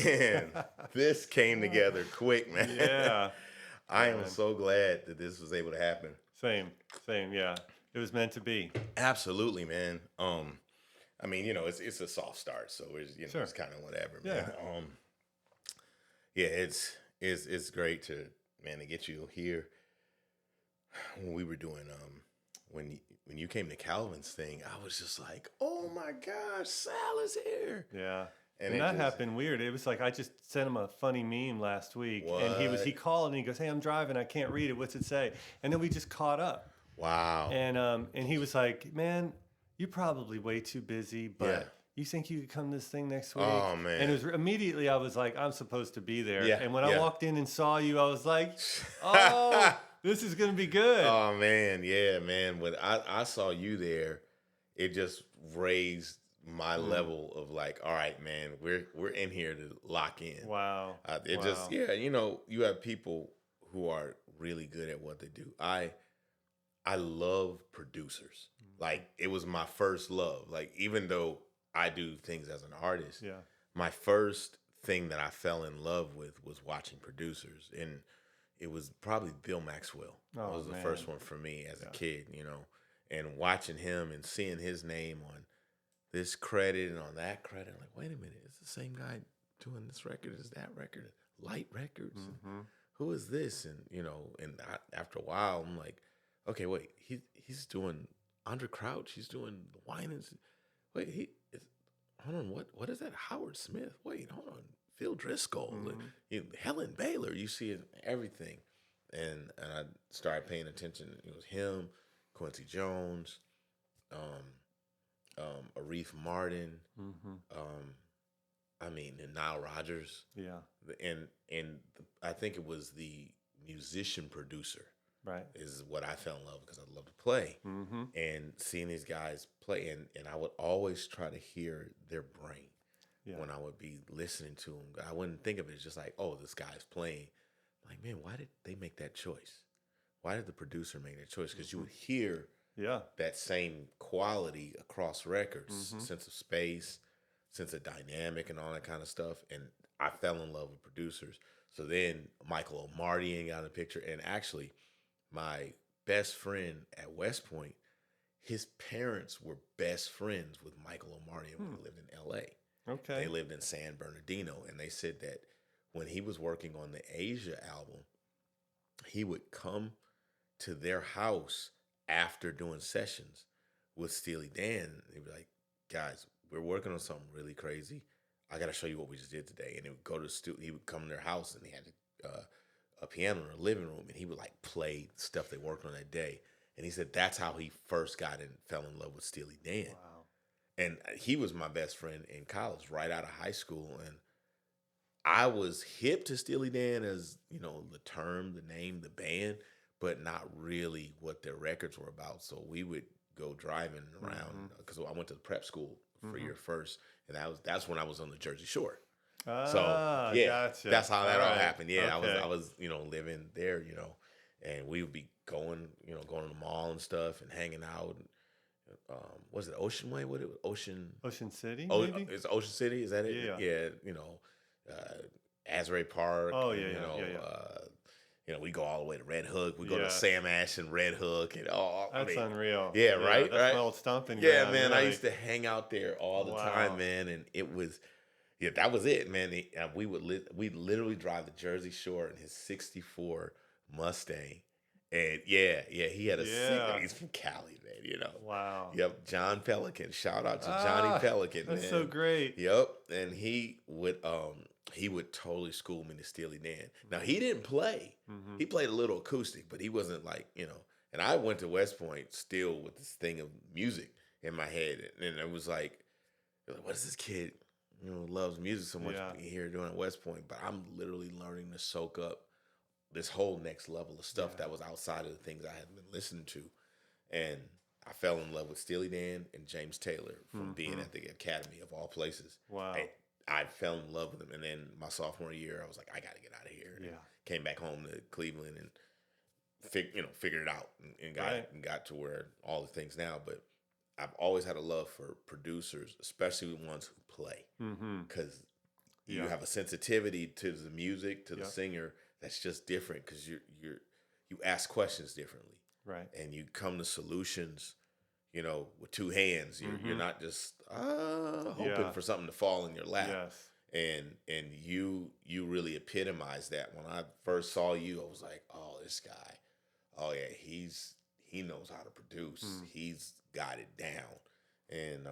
Man, this came together quick, man. Yeah. I Yeah, am man. so glad that this was able to happen. Same. Same. Yeah. It was meant to be. Absolutely, man. I mean, it's a soft start, so it's Sure. kind of whatever, man. Yeah. Yeah, it's great to get you here. When we were doing when you came to Calvin's thing, I was just like, oh my gosh, Sal is here, Yeah. and And it that just happened weird. It was like I just sent him a funny meme last week, and he what? called and he goes, "Hey, I'm driving. I can't read it. What's it say?" And then we just caught up. Wow. And he was like, "Man, you're probably way too busy, Yeah. but you think you could come to this thing next week?" Oh And it man. was immediately I was like, "I'm supposed to be there." Yeah. And when I Yeah. walked in and saw you, I was like, "Oh, this is gonna be good." Oh man, yeah, man. When I saw you there, it just raised my level of like, all right, man, we're in here to lock in. Wow. It just Wow. yeah, you have people who are really good at what they do. I love producers. Like it was my first love. Like even though I do things as an artist, Yeah. my first thing that I fell in love with was watching producers, and it was probably Bill Maxwell. That Oh was the man. first one for me as a Yeah. kid, and watching him and seeing his name on this credit and on that credit. I'm like, wait a minute, it's the same guy doing this record as that record, Light Records. Mm-hmm. Who is this? And after a while, I'm like, okay, wait, he's doing Under Crouch. He's doing the Wine and wait, hold on, what is that? Howard Smith. Wait, hold on, Phil Driscoll, Helen Baylor. You see it, everything, and I started paying attention. It was him, Quincy Jones, Arif Martin. Mm-hmm. I mean, and Nile Rodgers, Yeah. I think it was the musician producer Right. is what I fell in love with because I love to play Mm-hmm. and seeing these guys play and I would always try to hear their brain Yeah. when I would be listening to them. I wouldn't think of it as just like, oh, this guy's playing. Like, man, why did they make that choice? Why did the producer make that choice? Because you would hear Yeah. that same quality across records, Mm-hmm. sense of space, sense of dynamic, and all that kind of stuff. And I fell in love with producers. So then Michael Omartian got in the picture, and actually, my best friend at West Point, his parents were best friends with Michael Omartian when he lived in L.A. Okay. They lived in San Bernardino, and they said that when he was working on the Asia album, he would come to their house after doing sessions with Steely Dan. He'd be like, guys, we're working on something really crazy. I got to show you what we just did today. And he would go to the studio, he would come to their house and they had a piano in their living room and he would like play stuff they worked on that day. And he said that's how he first got and fell in love with Steely Dan. Wow. And he was my best friend in college, right out of high school. And I was hip to Steely Dan as, the term, the name, the band, but not really what their records were about. So we would go driving around because I went to the prep school for year first, and that's when I was on the Jersey Shore. So yeah, Gotcha. that's how that all right. happened. Yeah, Okay. I was living there, and we would be going to the mall and stuff and hanging out. Was it Ocean Way? What it was? Ocean City, Oh, maybe? it's Ocean City. Is that it? Yeah. Asbury Park. Oh, and, yeah, yeah. We go all the way to Red Hook. We go to Yes. Sam Ash and Red Hook, and That's unreal. yeah, right, That's right. my old stomping Yeah, ground, man. I really. used to hang out there all the Wow. time, man, and it was, that was it, man. We would we'd literally drive the Jersey Shore in his '64 Mustang, and he had a Yeah. He's from Cali, man. Wow. Yep, John Pelican. Shout out to Johnny Pelican, That's man. so great. Yep, and he would totally school me to Steely Dan. Now he didn't play; Mm-hmm. he played a little acoustic, but he wasn't like. And I went to West Point still with this thing of music in my head, and it was like, what is this kid? Loves music so much Yeah. here doing at West Point, but I'm literally learning to soak up this whole next level of stuff that was outside of the things I had been listening to, and I fell in love with Steely Dan and James Taylor from being at the Academy of all places. Wow. I fell in love with him, and then my sophomore year, I was like, I got to get out of here. And Yeah. came back home to Cleveland and figured it out and got to where all the things now. But I've always had a love for producers, especially the ones who play, Mm-hmm. because you Yeah. have a sensitivity to the music, to the Yeah. singer that's just different because you ask questions differently Right. and you come to solutions, with two hands. You're not just hoping Yeah. for something to fall in your lap. Yes. And you really epitomize that. When I first saw you, I was like, oh, this guy, oh yeah, he knows how to produce. He's got it down. And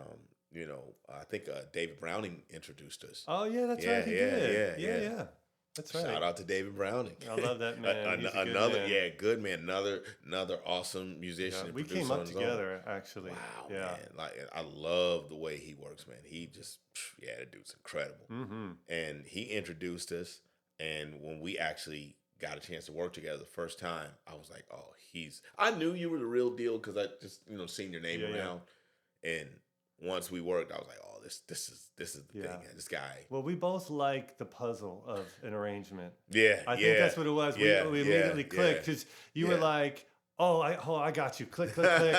I think David Browning introduced us. Oh yeah, that's right. Yeah, He yeah, did. yeah, Yeah, yeah. yeah. That's right. Shout out to David Browning. I love that man. He's a good Another, man. yeah, good man. Another awesome musician. Yeah, And we producer came on up his own. together actually. Wow, Yeah. man! Like I love the way he works, man. He just, yeah, that dude's incredible. And he introduced us, and when we actually got a chance to work together the first time, I was like, oh, I knew you were the real deal because I just seen your name Yeah, yeah. around, and once we worked, I was like, oh, this is the thing. Yeah. Man. This guy. Well, we both like the puzzle of an arrangement. Yeah, I think that's what it was. Yeah, we immediately clicked because you were like, oh, I got you. Click, click, click.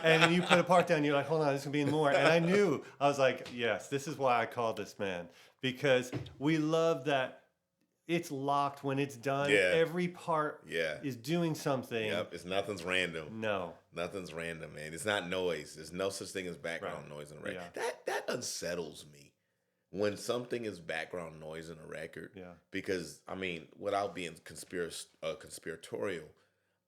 And then you put a part down. You're like, hold on, there's going to be more. And I knew. I was like, yes, this is why I called this man. Because we love that it's locked when it's done. Yeah. Every part is doing something. Yep, nothing's random. No. Nothing's random, man. It's not noise. There's no such thing as background noise in a record. Yeah. That unsettles me when something is background noise in a record. Yeah. Because, I mean, without being conspiratorial,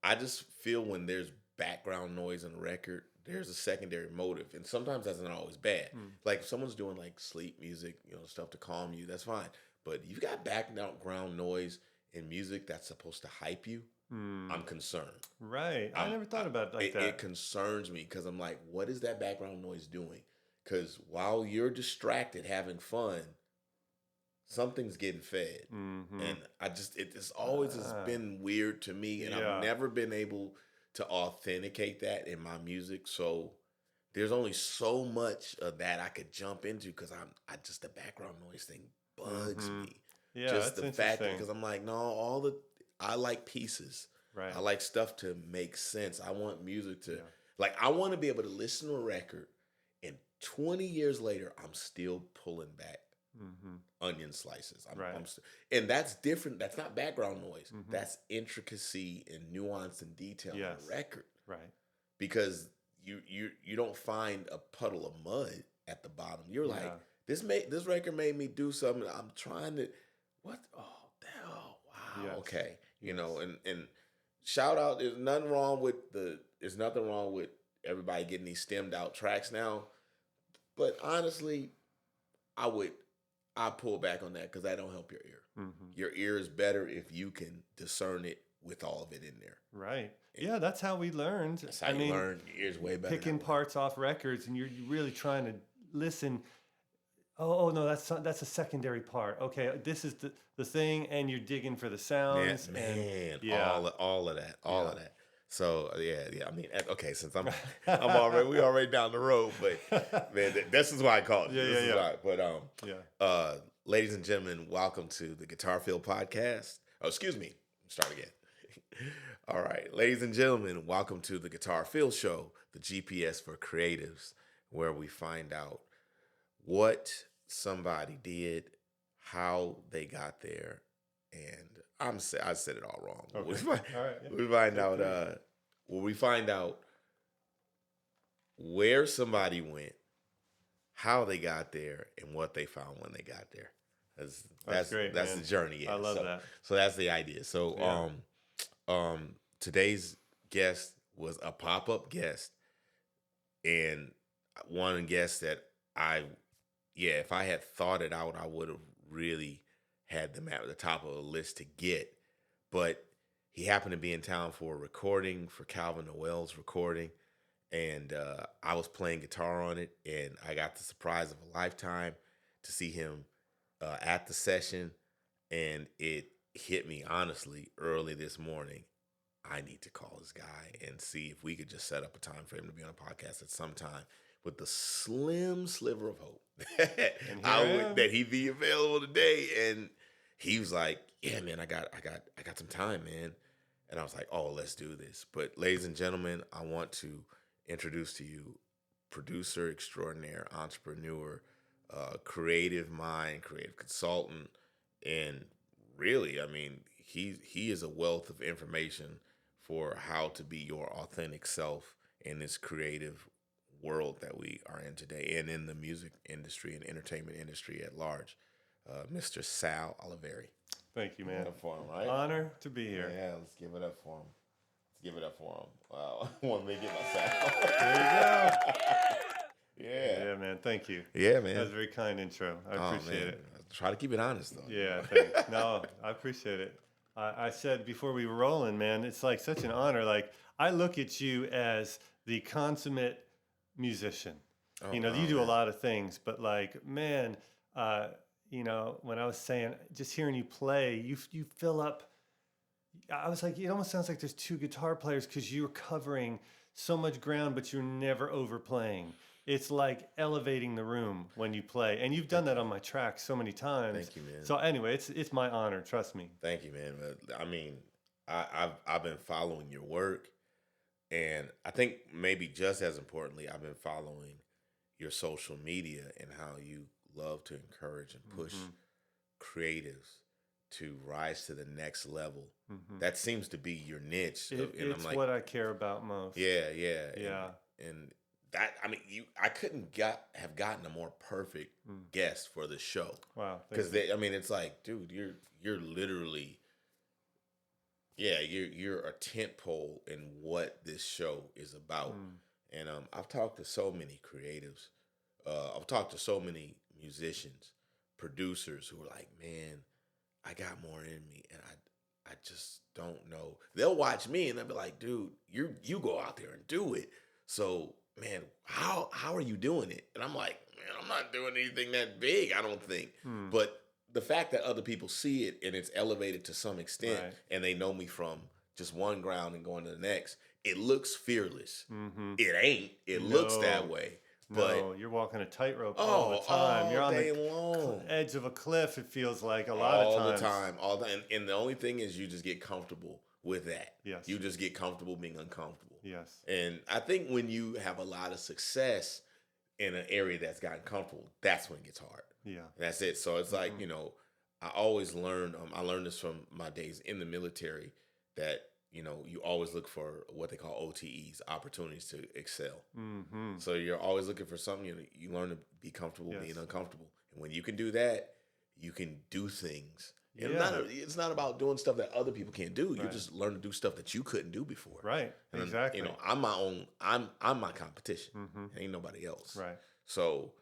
I just feel when there's background noise in a record, there's a secondary motive. And sometimes that's not always bad. Like if someone's doing like sleep music, stuff to calm you, that's fine. But you've got background noise in music that's supposed to hype you, I'm concerned. Right. I never thought about it like that. It concerns me because I'm like, what is that background noise doing? Because while you're distracted having fun, something's getting fed. And it's always has been weird to me. And I've never been able to authenticate that in my music. So there's only so much of that I could jump into because the background noise thing bugs me. Yeah, just that's the fact interesting. because I'm like, no, I like pieces. Right. I like stuff to make sense. I want music to like. I want to be able to listen to a record, and 20 years later, I'm still pulling back onion slices. And that's different. That's not background noise. That's intricacy and nuance and detail in a record. Right. Because you don't find a puddle of mud at the bottom. You're like, this record made me do something. I'm trying to what? Oh, wow. Yes. Okay. And shout out. There's nothing wrong with everybody getting these stemmed out tracks now. But honestly, I pull back on that because that don't help your ear. Your ear is better if you can discern it with all of it in there. Right. Yeah, that's how we learned. That's how you learn. Your ear's way better. Picking parts off records, and you're really trying to listen. Oh no, that's a secondary part. Okay, this is the thing, and you're digging for the sounds. Man, and, all of that. So yeah. I mean, okay, since we already down the road, but man, this is why I call it. Yeah. But ladies and gentlemen, welcome to the Guitar Field Podcast. Oh, excuse me. Start again. All right, ladies and gentlemen, welcome to the Guitar Field Show, the GPS for creatives, where we find out what somebody did, how they got there, and I said it all wrong. Okay. We find out where somebody went, how they got there, and what they found when they got there. That's great. That's the journey. Yeah. I love that. So that's the idea. So today's guest was a pop-up guest, and one guest that if I had thought it out, I would have really had them at the top of the list to get. But he happened to be in town for a recording, for Calvin Noel's recording, and I was playing guitar on it, and I got the surprise of a lifetime to see him at the session, and it hit me honestly early this morning. I need to call this guy and see if we could just set up a time for him to be on a podcast at some time with the slim sliver of hope that he'd be available today. And he was like, yeah, man, I got some time, man. And I was like, oh, let's do this. But ladies and gentlemen, I want to introduce to you producer extraordinaire, entrepreneur, creative mind, creative consultant, and really, I mean, he is a wealth of information for how to be your authentic self in this creative world that we are in today, and in the music industry and entertainment industry at large. Mr. Sal Oliveri. Thank you, Give it man. up for him, right? Honor to be here. Yeah, let's give it up for him. Let's give it up for him. Wow, I want me to get my Sal. There you go. Yeah. Yeah, man. Thank you. Yeah, man. That was a very kind intro. I appreciate it. Try to keep it honest, though. Yeah, thanks. No, I appreciate it. I said before we were rolling, man, it's like such an honor. Like, I look at you as the consummate musician. Oh, You wow, do a man. lot of things, but like, man, when I was saying, just hearing you play, you fill up. I was like, it almost sounds like there's two guitar players because you're covering so much ground, but you're never overplaying. It's like elevating the room when you play, and you've done that on my track so many times. Thank you, man. So anyway, it's my honor. Trust me. Thank you, man. But, I mean, I've been following your work, and I think maybe just as importantly, I've been following your social media and how you love to encourage and push creatives to rise to the next level. That seems to be your niche. And It's I'm like, what I care about most. yeah. Yeah. And that, I mean, I couldn't have gotten a more perfect guest for the show. Wow. Because I mean, it's like, dude, you're literally, yeah, you're a tent pole in what this show is about. And I've talked to so many creatives. I've talked to so many musicians, producers who are like, man, I got more in me, and I just don't know. They'll watch me and they'll be like, dude, you go out there and do it. So, man, how are you doing it? And I'm like, man, I'm not doing anything that big, I don't think. But the fact that other people see it and it's elevated to some extent, Right. and they know me from just one ground and going to the next, it looks fearless. It ain't. It looks that No. way. But No, you're walking a tightrope all the time. all You're on day the long. edge of a cliff. It feels like a lot All of times. the time, all the and the only thing is you just get comfortable with that. Yes. You just get comfortable being uncomfortable. Yes. And I think when you have a lot of success in an area that's gotten comfortable, that's when it gets hard. Yeah. And that's it. So it's like, I always learn, I learned this from my days in the military, that, you always look for what they call OTEs, opportunities to excel. So you're always looking for something, you learn to be comfortable being uncomfortable. And when you can do that, you can do things. And it's not about doing stuff that other people can't do. You just learn to do stuff that you couldn't do before. Right. And, Exactly. I'm my own, I'm my competition. Ain't nobody else. Right. So,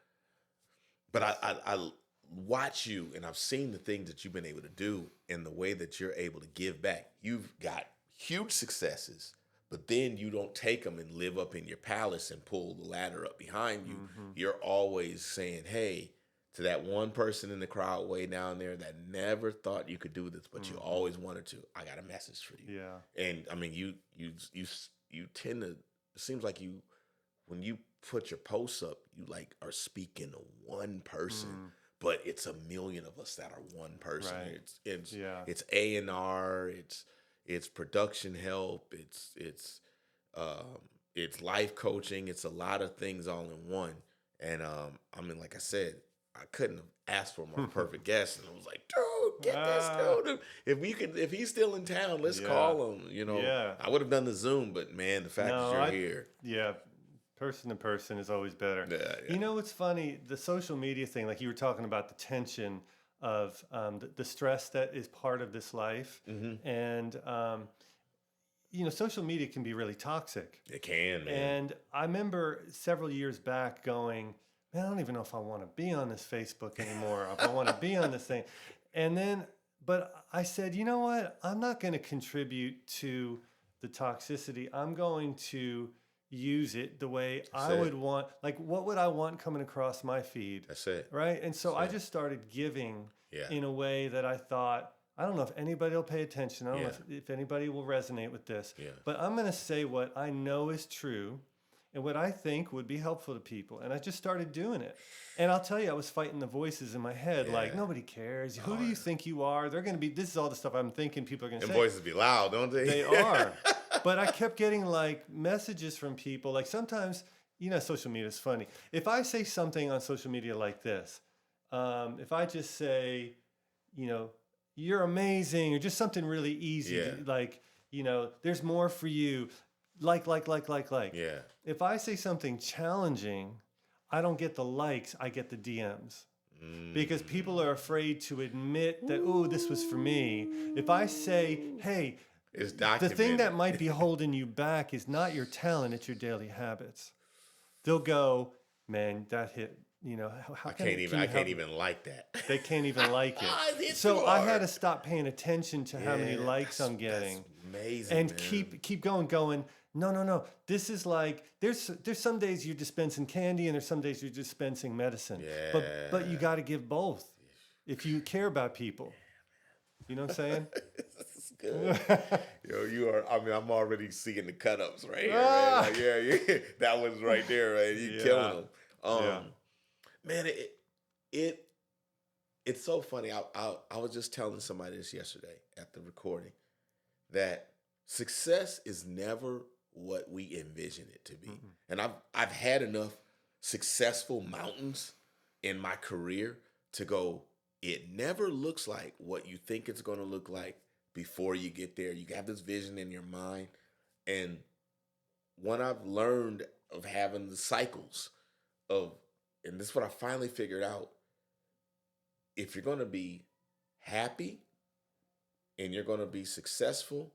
but I watch you, and I've seen the things that you've been able to do and the way that you're able to give back. You've got huge successes, but then you don't take them and live up in your palace and pull the ladder up behind you. You're always saying, hey, to that one person in the crowd way down there that never thought you could do this, but you always wanted to, I got a message for you. Yeah. And I mean, you tend to, it seems like when you put your posts up, you like are speaking to one person, but it's a million of us that are one person. Right. It's A&R, it's production help, it's life coaching, it's a lot of things all in one. And I mean, like I said, I couldn't have asked for a more perfect guest, and I was like, dude, get this dude. If he's still in town, let's call him. Yeah. I would have done the Zoom, but man, the fact that you're here. Yeah. Person to person is always better. Yeah. You know what's funny? The social media thing, like you were talking about the tension of the stress that is part of this life. And, social media can be really toxic. It can, man. And I remember several years back going, man, I don't even know if I want to be on this Facebook anymore. If I want to be on this thing. But I said, you know what? I'm not going to contribute to the toxicity. I'm going to use it the way I would want. Like, what would I want coming across my feed? That's it. Right? And so I just started giving in a way that I thought, I don't know if anybody will pay attention. I don't know if anybody will resonate with this. But I'm going to say what I know is true and what I think would be helpful to people. And I just started doing it. And I'll tell you, I was fighting the voices in my head, like, nobody cares. Who do you think you are? They're going to be, this is all the stuff I'm thinking people are going to say. And voices be loud, don't they? They are. But I kept getting like messages from people. Like sometimes social media is funny. If I say something on social media like this, if I just say, you're amazing, or just something really easy, like, there's more for you, like. Yeah. If I say something challenging, I don't get the likes, I get the DMs. Because people are afraid to admit that, this was for me. If I say, hey, it's the thing that might be holding you back is not your talent, it's your daily habits. They'll go, man, that hit, how I can't even like that. They can't even like it. So I had to stop paying attention to how many likes I'm getting. That's amazing. And keep going. No. This is like, there's some days you're dispensing candy and there's some days you're dispensing medicine. Yeah. But you got to give both if you care about people. You know what I'm saying? This is good. You are. I mean, I'm already seeing the cut-ups right here. Man. Like, yeah. That one's right there, man. You killing them. Man, it's so funny. I was just telling somebody this yesterday at the recording that success is never what we envision it to be. And I've had enough successful mountains in my career to go, it never looks like what you think it's going to look like before you get there. You have this vision in your mind. And when I've learned of having the cycles of, and this is what I finally figured out, if you're going to be happy and you're going to be successful,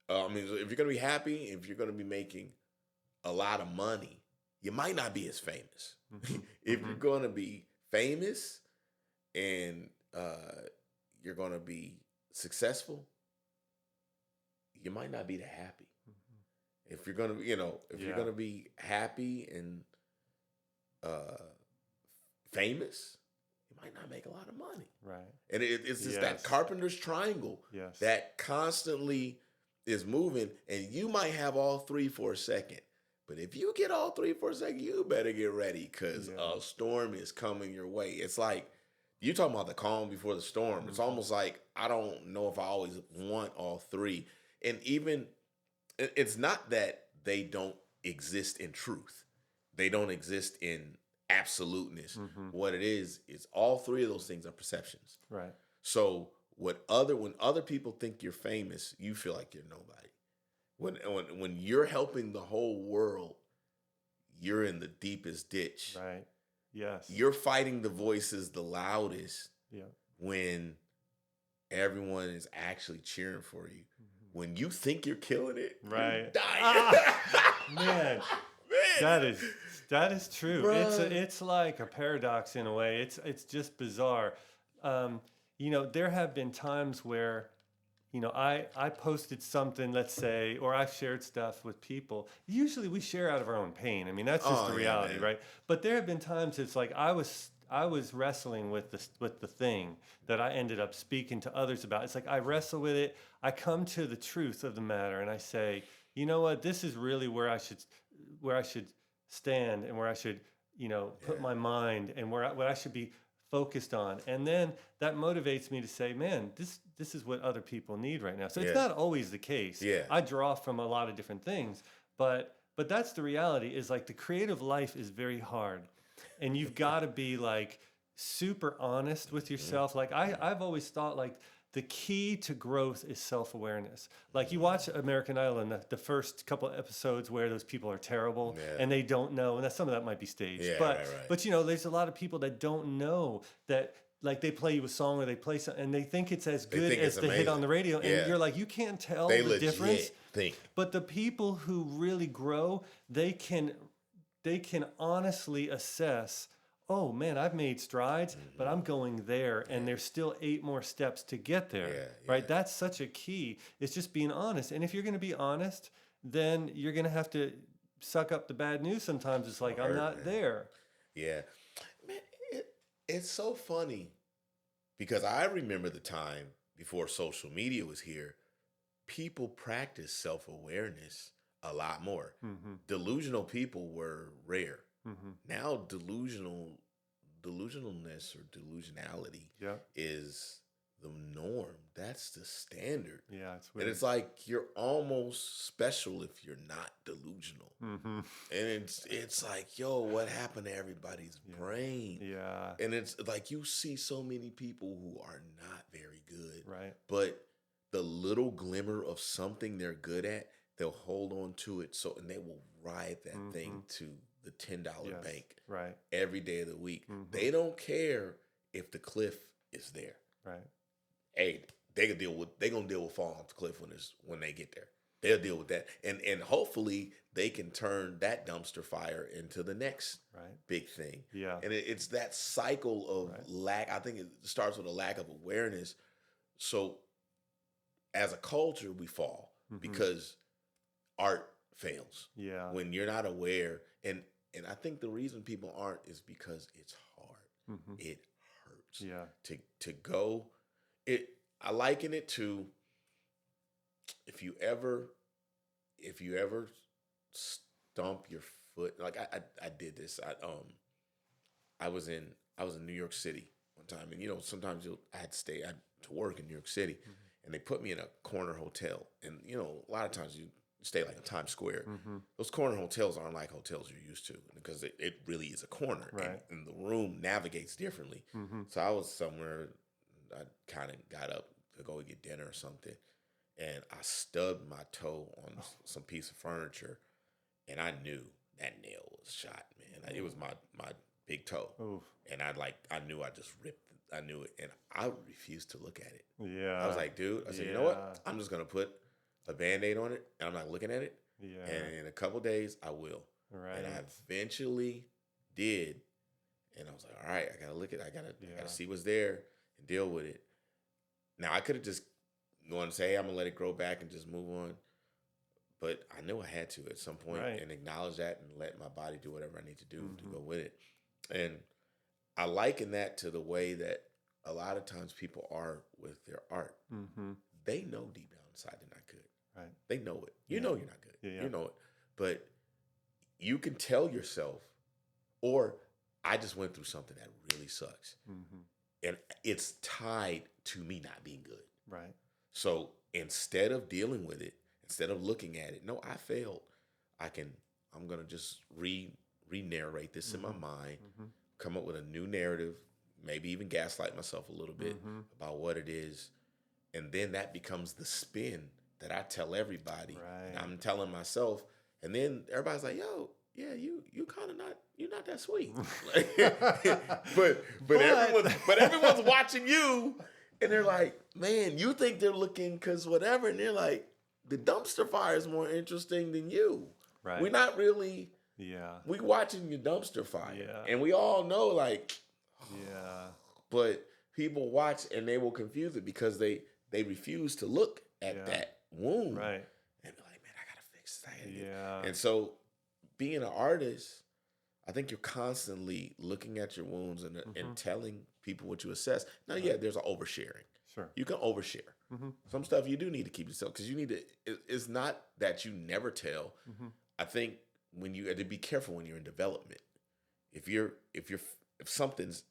if you're going to be happy, if you're going to be making a lot of money, you might not be as famous. If you're going to be famous and you're going to be successful, you might not be that happy. If you're going to, you're going to be happy and famous, you might not make a lot of money. Right. And it's just that carpenter's triangle that constantly is moving, and you might have all three for a second. But if you get all three for a second, you better get ready because a storm is coming your way. It's like, you talking about the calm before the storm. It's almost like, I don't know if I always want all three. And even, it's not that they don't exist in truth. They don't exist in absoluteness. What it is all three of those things are perceptions. Right. So when other people think you're famous, you feel like you're nobody. When you're helping the whole world, you're in the deepest ditch. Right. Yes. You're fighting the voices the loudest when everyone is actually cheering for you. When you think you're killing it, you're dying. Man. That is true. Bruh. It's like a paradox in a way. It's just bizarre. There have been times where, I posted something, let's say, or I've shared stuff with people. Usually we share out of our own pain. I mean, that's just the reality, right? But there have been times it's like I was wrestling with the thing that I ended up speaking to others about. It's like I wrestle with it. I come to the truth of the matter and I say, you know what? This is really where I should stand and where I should, put my mind and what I should be focused on. And then that motivates me to say, man, this is what other people need right now. So it's not always the case. I draw from a lot of different things, but that's the reality, is like the creative life is very hard. And you've got to be like super honest with yourself. Like I've always thought like the key to growth is self-awareness. Like you watch American Idol and the first couple of episodes where those people are terrible and they don't know, and some of that might be staged. But there's a lot of people that don't know that, like they play you a song or they play something and they think it's as good as the hit on the radio. And you're like, you can't tell the difference. But the people who really grow, they can honestly assess, oh man, I've made strides, but I'm going there and there's still 8 more steps to get there, right? That's such a key. It's just being honest. And if you're going to be honest, then you're going to have to suck up the bad news sometimes. It's like, I'm not there. Yeah. Man, it's so funny because I remember the time before social media was here, people practiced self-awareness a lot more. Delusional people were rare. Now delusionalness or delusionality is the norm. That's the standard. Yeah, it's And weird. it's like you're almost special if you're not delusional. Mm-hmm. And it's like, yo, what happened to everybody's brain? Yeah. And it's like you see so many people who are not very good, Right. but the little glimmer of something they're good at, they'll hold on to it. And they will ride that thing to the $10 Yes. bank Right. every day of the week. They don't care if the cliff is there. Right. Hey, they're gonna deal with falling off the cliff when they get there. They'll deal with that. And hopefully they can turn that dumpster fire into the next big thing. Yeah. And it's that cycle of lack. I think it starts with a lack of awareness. So as a culture, we fall because art fails. Yeah. When you're not aware. And I think the reason people aren't is because it's hard. It hurts. Yeah. To go. I liken it to if you ever stomp your foot. Like I did this. I was in New York City one time, and sometimes I had to work in New York City, and they put me in a corner hotel, and a lot of times you stay like in Times Square. Those corner hotels aren't like hotels you're used to because it really is a corner, and the room navigates differently. So I was somewhere. I kind of got up to go get dinner or something, and I stubbed my toe on some piece of furniture, and I knew that nail was shot, man. It was my big toe. Oof. And I knew I just ripped. I knew it, and I refused to look at it. Yeah. I was like, dude. I said, you know what? I'm just gonna put a Band-Aid on it, and I'm not looking at it. Yeah. And in a couple days, I will. Right. And I eventually did, and I was like, all right, I gotta look at it. I gotta see what's there and deal with it. Now I could have just gone and say, hey, I'm gonna let it grow back and just move on. But I knew I had to at some point and acknowledge that and let my body do whatever I need to do to go with it. And I liken that to the way that a lot of times people are with their art. They know deep down inside they're not good. Right. They know it. You know you're not good. Yeah. You know it. But you can tell yourself, or I just went through something that really sucks. And it's tied to me not being good. Right. So instead of dealing with it, instead of looking at it, no, I failed. I'm going to just re-narrate this in my mind, come up with a new narrative, maybe even gaslight myself a little bit about what it is. And then that becomes the spin that I tell everybody. Right. And I'm telling myself. And then everybody's like, yo, yeah, you kind of you're not that sweet. but everyone's watching you and they're like, man, you think they're looking because whatever. And they're like, the dumpster fire is more interesting than you. Right. We're not really. Yeah. We watching your dumpster fire. Yeah. And we all know like. Yeah. But people watch and they will confuse it because they refuse to look at that wound. Right. And be like, man, I gotta fix that. Yeah. And so being an artist, I think you're constantly looking at your wounds and telling people what you assess. Now, there's an oversharing. Sure. You can overshare. Some stuff you do need to keep yourself because you need to. It's not that you never tell. I think when you have to be careful when you're in development. If something's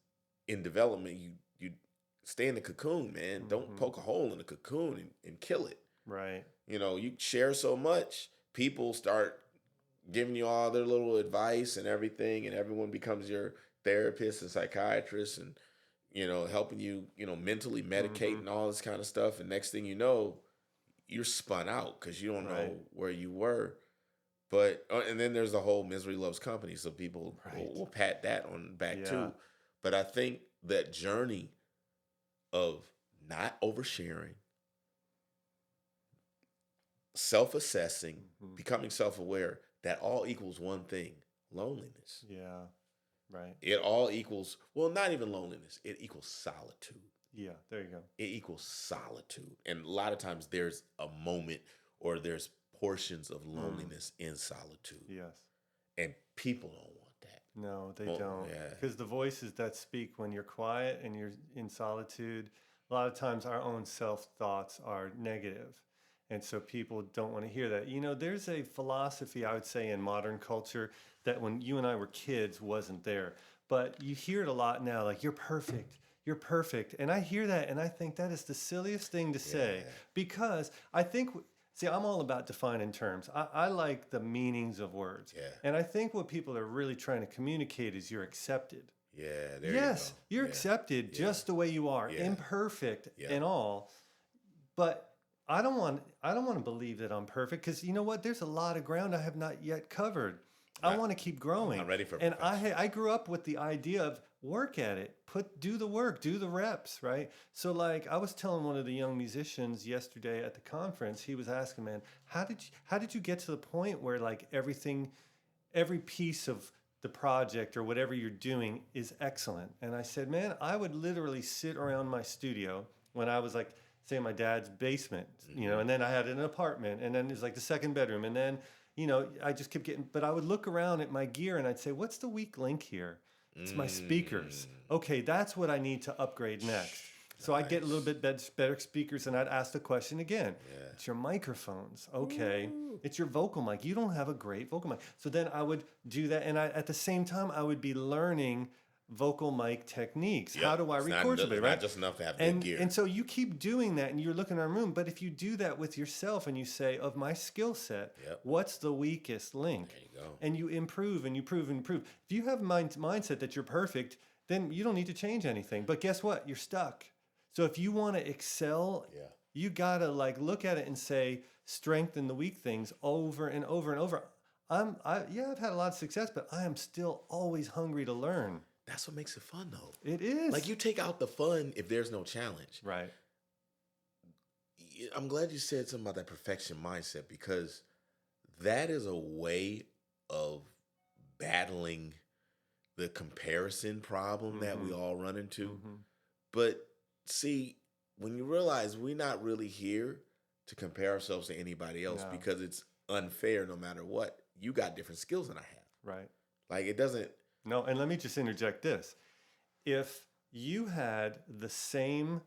in development, you stay in the cocoon, man. Don't poke a hole in the cocoon and kill it. Right. You share so much, people start giving you all their little advice and everything, and everyone becomes your therapist and psychiatrist and, helping you, mentally medicate and all this kind of stuff. And next thing you know, you're spun out because you don't know where you were. But, and then there's the whole misery loves company. So people will pat that on back too. But I think that journey of not oversharing, self-assessing, becoming self-aware, that all equals one thing: loneliness. Yeah. Right. It all equals, well, not even loneliness. It equals solitude. Yeah, there you go. It equals solitude. And a lot of times there's a moment or there's portions of loneliness in solitude. Yes. And people don't want that. No, they don't. Yeah. Because the voices that speak when you're quiet and you're in solitude, a lot of times our own self-thoughts are negative. And so people don't want to hear that. There's a philosophy, I would say, in modern culture that when you and I were kids wasn't there. But you hear it a lot now, like, you're perfect. you're perfect. And I hear that and I think that is the silliest thing to say Yeah. because I think, see, I'm all about defining terms. I like the meanings of words. Yeah. And I think what people are really trying to communicate is you're accepted. Yeah, there Yes, you you're go. accepted Yeah. just the way you are, Yeah. imperfect Yeah. and all. But I don't want to believe that I'm perfect because you know what? There's a lot of ground I have not yet covered. I want to keep growing. I'm ready for and perfection. I grew up with the idea of work at it, do the work, do the reps, right? So like I was telling one of the young musicians yesterday at the conference, he was asking, man, how did you get to the point where like every piece of the project or whatever you're doing is excellent? And I said, man, I would literally sit around my studio when I was like, say, in my dad's basement, you know, and then I had an apartment, and then it was like the second bedroom, and then, you know, I just kept getting, but I would look around at my gear and I'd say, what's the weak link here? It's my speakers. Okay, that's what I need to upgrade next. So I'd get a little bit better speakers, and I'd ask the question again. Yeah. It's your microphones. Okay. It's your vocal mic. You don't have a great vocal mic. So then I would do that, and at the same time, I would be learning vocal mic techniques. Yep. How do I It's record somebody, right? Not just enough to have good gear. And so you keep doing that, and you're looking around the room. But if you do that with yourself, and you say, of my skill set, what's the weakest link? There you go. And you improve, and you improve, and improve. If you have a mindset that you're perfect, then you don't need to change anything. But guess what? You're stuck. So if you want to excel, you gotta like look at it and say, strengthen the weak things over and over and over. I've had a lot of success, but I am still always hungry to learn. That's what makes it fun, though. It is. Like, you take out the fun if there's no challenge. Right. I'm glad you said something about that perfection mindset, because that is a way of battling the comparison problem that we all run into. But see, when you realize we're not really here to compare ourselves to anybody else, because it's unfair no matter what. You got different skills than I have. Right. Like, it doesn't. No, and let me just interject this. If you had the same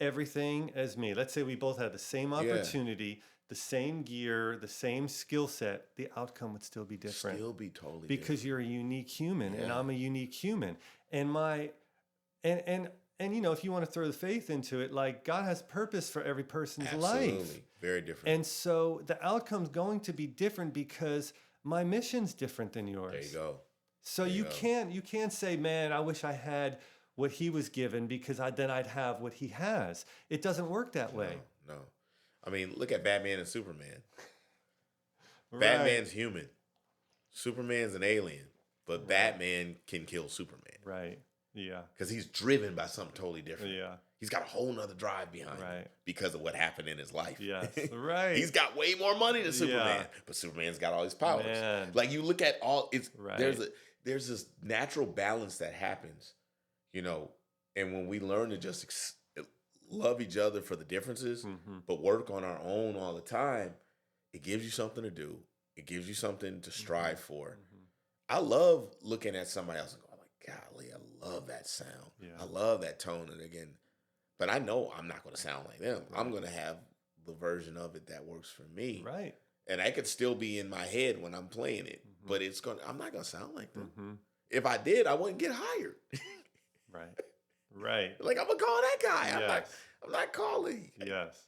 everything as me, let's say we both had the same opportunity, the same gear, the same skill set, the outcome would still be different. Still be totally because different. you're a unique human and I'm a unique human. And you know, if you want to throw the faith into it, like God has purpose for every person's life. Absolutely. Very different. And so the outcome's going to be different because my mission's different than yours. There you go. So you can't say, man, I wish I had what he was given because then I'd have what he has. It doesn't work that way. No. I mean, look at Batman and Superman. Right. Batman's human. Superman's an alien. But Batman can kill Superman. Right. Yeah. Because he's driven by something totally different. Yeah. He's got a whole nother drive behind him because of what happened in his life. Yes. Right. He's got way more money than Superman. But Superman's got all his powers. Man. Like, you look at there's this natural balance that happens, you know, and when we learn to just love each other for the differences, but work on our own all the time, it gives you something to do. It gives you something to strive for. I love looking at somebody else and going like, golly, I love that sound. Yeah. I love that tone. And again, but I know I'm not going to sound like them. Right. I'm going to have the version of it that works for me. Right. And I could still be in my head when I'm playing it, but I'm not going to sound like them. If I did, I wouldn't get hired. Right. Like, I'm going to call that guy. Yes. I'm not calling. Yes.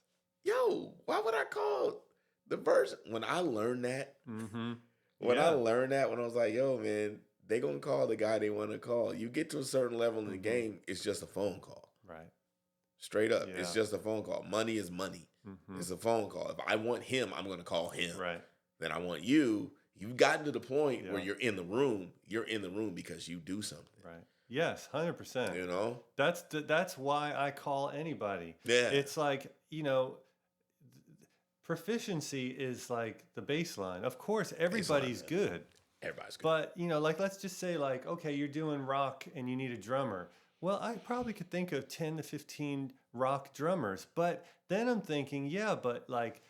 Yo, why would I call the version? When I learned that, when I was like, yo, man, they going to call the guy they want to call. You get to a certain level in the game, it's just a phone call. Right. Straight up. Yeah. It's just a phone call. Money is money. It's a phone call. If I want him, I'm going to call him. Right. Then I want you. You've gotten to the point where you're in the room. You're in the room because you do something. Right. Yes, 100%. You know? That's why I call anybody. Yeah. It's like, you know, proficiency is like the baseline. Of course, everybody's good. Everybody's good. But, you know, like, let's just say, like, okay, you're doing rock and you need a drummer. Well, I probably could think of 10 to 15 rock drummers. But then I'm thinking, but, like,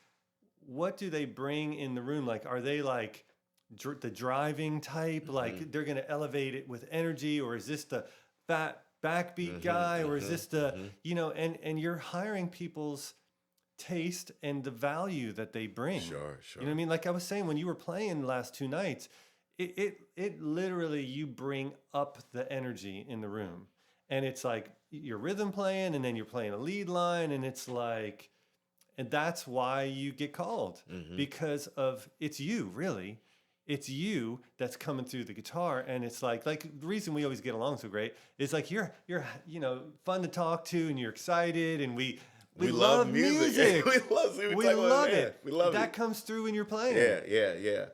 what do they bring in the room? Like, are they, like, the driving type? Like, they're going to elevate it with energy? Or is this the fat backbeat guy? Or is this the, you know, and you're hiring people's taste and the value that they bring. Sure. You know what I mean? Like I was saying, when you were playing the last 2 nights, it literally, you bring up the energy in the room. and it's like your rhythm playing, and then you're playing a lead line, and it's like, and that's why you get called, because of it's you, really. It's you that's coming through the guitar, and it's like the reason we always get along so great is like you're fun to talk to, and you're excited, and we love music. we love it. We love it. We love that it. comes through when you're playing. Yeah.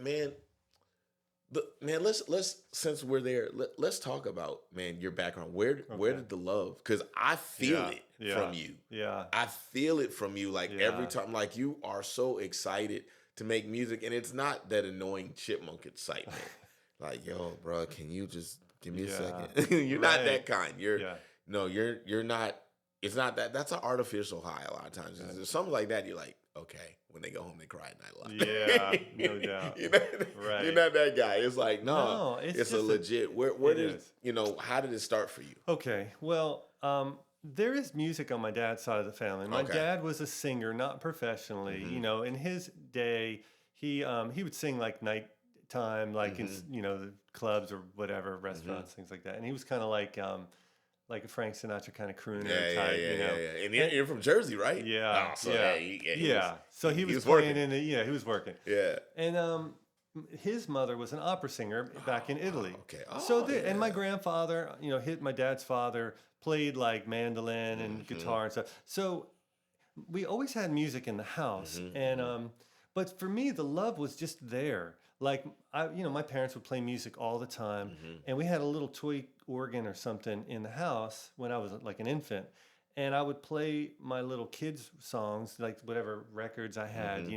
Man. Man, let's since we're there, let's talk about, man, your background. Where did the love? Because I feel it from you. Yeah, I feel it from you. Like every time, like you are so excited to make music, and it's not that annoying chipmunk excitement. Like, yo, bro, can you just give me a second? You're not that kind. You're not. It's not that. That's an artificial high a lot of times. There's something like that. You're like, okay, when they go home, they cry at night a lot. Yeah, no doubt. You're not that guy. It's like, no, it's a legit. Where did how did it start for you? Okay, well, there is music on my dad's side of the family. My dad was a singer, not professionally. In his day, he would sing like nighttime, like in the clubs or whatever, restaurants, things like that. And he was kind of like a Frank Sinatra kind of crooner type, Yeah. And you're from Jersey, right? Yeah. Oh, so So he was playing working. He was working. Yeah. And his mother was an opera singer back in Italy. Okay. And my grandfather, my dad's father played like mandolin and guitar and stuff. So we always had music in the house, and but for me, the love was just there. Like my parents would play music all the time, and we had a little toy organ or something in the house when I was like an infant, and I would play my little kids' songs, like whatever records I had,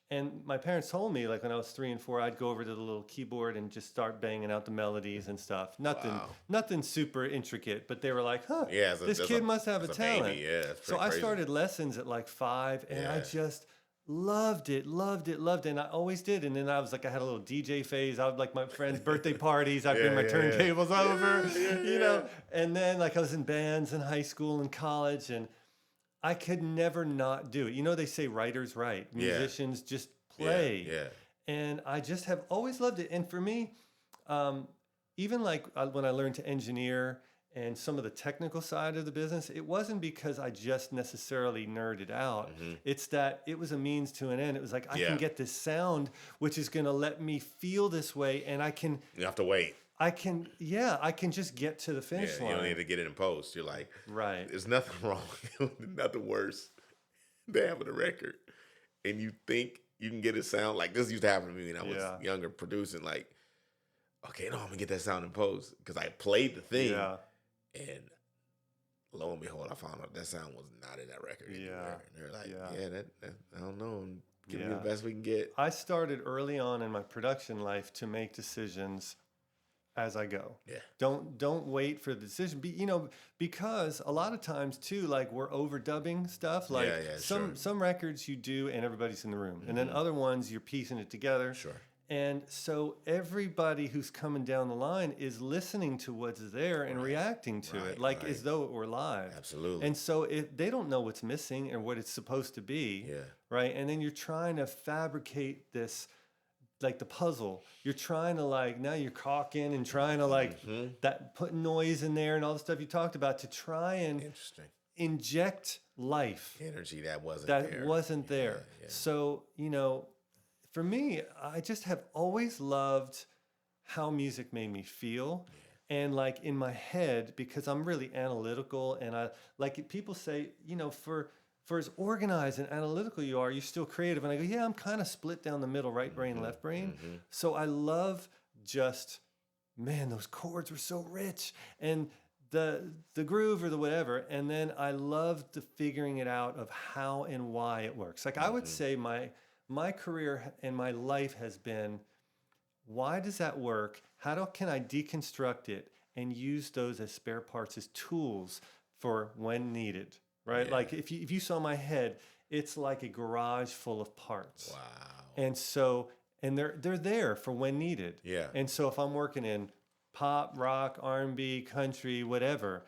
And my parents told me, like when I was 3 and 4, I'd go over to the little keyboard and just start banging out the melodies and stuff. Nothing super intricate, but they were like, "Huh, this kid must have a talent." Baby. Yeah, so I started lessons at like 5, and I just loved it, and I always did. And then I had a little DJ phase. I would like my friends' birthday parties. I'd bring my turntables over, And then like I was in bands in high school and college, and I could never not do it. They say writers write, musicians just play. And I just have always loved it. And for me, even like when I learned to engineer and some of the technical side of the business, it wasn't because I just necessarily nerded out. It's that it was a means to an end. It was like, I can get this sound, which is going to let me feel this way. And I can... You have to wait. I can just get to the finish line. You don't need to get it in post. You're like, right. There's nothing wrong, nothing worse than having a record and you think you can get it sound like this. Used to happen to me when I was younger, producing. Like, okay, no, I'm gonna get that sound in post because I played the thing, and lo and behold, I found out that sound was not in that record anywhere. And they're like, that I don't know. Give me the best we can get. I started early on in my production life to make decisions as I go. Yeah. Don't wait for the decision. Because a lot of times too, like we're overdubbing stuff. Like some records you do and everybody's in the room. And then other ones you're piecing it together. Sure. And so everybody who's coming down the line is listening to what's there and reacting to it, like as though it were live. Absolutely. And so if they don't know what's missing and what it's supposed to be, right? And then you're trying to fabricate this, like the puzzle. You're trying to now you're caulking and trying to that put noise in there and all the stuff you talked about to try and inject life. Energy that wasn't there. Yeah. So, for me, I just have always loved how music made me feel. And like in my head, because I'm really analytical, and I like people say, for as organized and analytical you are, you're still creative. And I go, I'm kind of split down the middle, right brain, left brain. So I love just, man, those chords were so rich, and the groove or the whatever. And then I love the figuring it out of how and why it works. Like I would say my career and my life has been, why does that work? Can I deconstruct it and use those as spare parts, as tools for when needed, right? Yeah. Like if you saw my head, it's like a garage full of parts. Wow. And so, and they're there for when needed. Yeah. And so if I'm working in pop, rock, R&B, country, whatever,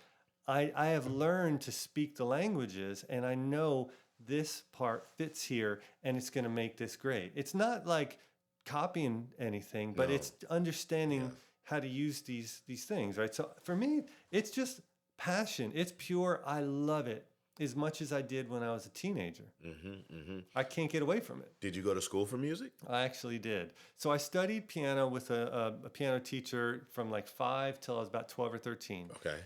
I have learned to speak the languages, and I know this part fits here and it's going to make this great. It's not like copying anything, but it's understanding how to use these things, right? So for me, it's just passion. It's pure. I love it as much as I did when I was a teenager. I can't get away from it. Did you go to school for music? I actually did. So I studied piano with a piano teacher from like 5 till I was about 12 or 13. Okay.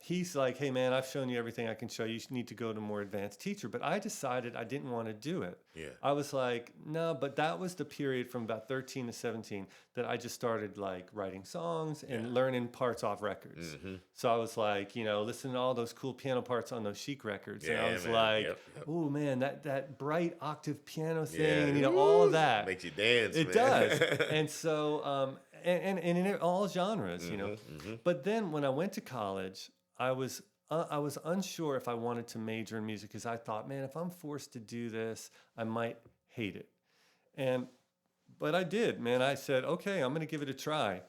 He's like, hey man, I've shown you everything I can show you. You need to go to a more advanced teacher. But I decided I didn't want to do it. Yeah. I was like, no, but that was the period from about 13 to 17 that I just started like writing songs and learning parts off records. So I was like, you know, listening to all those cool piano parts on those Chic records. And I was like, oh man, that bright octave piano thing, you know, all of that. Makes you dance, It man. does. And so, and in all genres, you know. But then when I went to college, I was unsure if I wanted to major in music because I thought, man, if I'm forced to do this, I might hate it. But I did, man. I said, okay, I'm going to give it a try.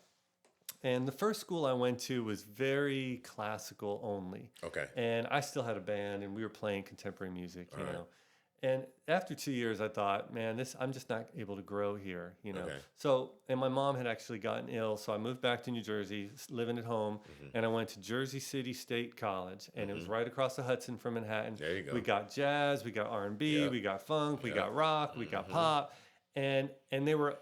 And the first school I went to was very classical only. Okay. And I still had a band, and we were playing contemporary music, you know. And after 2 years, I thought, man, I'm just not able to grow here, you know. Okay. So, and my mom had actually gotten ill, so I moved back to New Jersey, living at home, and I went to Jersey City State College, and it was right across the Hudson from Manhattan. There you go. We got jazz, we got R&B, we got funk, we got rock, we got pop, and there were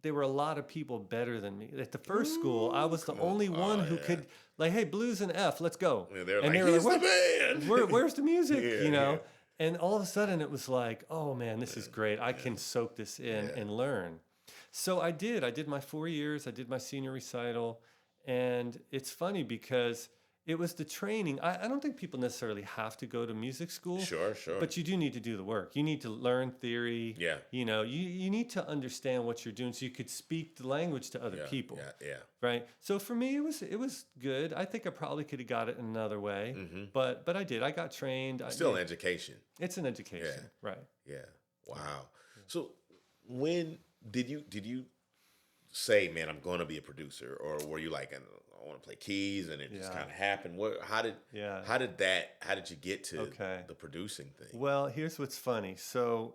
a lot of people better than me. At the first school, I was the only one who could, like, hey, blues and F, let's go. Yeah, they were and like, they were he's like, the man. where's the music, you know? Yeah. And all of a sudden it was like, oh man, this is great. I can soak this in and learn. So I did. I did my 4 years. I did my senior recital. And it's funny because it was the training. I don't think people necessarily have to go to music school. Sure. But you do need to do the work. You need to learn theory. Yeah. You know, you need to understand what you're doing so you could speak the language to other people. Yeah. Right. So for me, it was good. I think I probably could have got it another way, but I did. I got trained. Still an education. It's an education, right? Yeah. Wow. So when did you say, man, I'm going to be a producer, or were you like, I want to play keys, and it just kind of happened? How did you get to the producing thing? Well, here's what's funny. So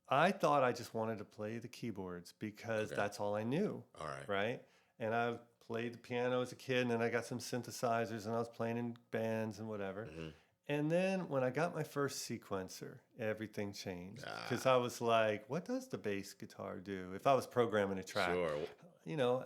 I thought I just wanted to play the keyboards because that's all I knew. All right. Right. And I played the piano as a kid, and then I got some synthesizers, and I was playing in bands and whatever. And then when I got my first sequencer, everything changed. Because I was like, what does the bass guitar do? If I was programming a track, you know,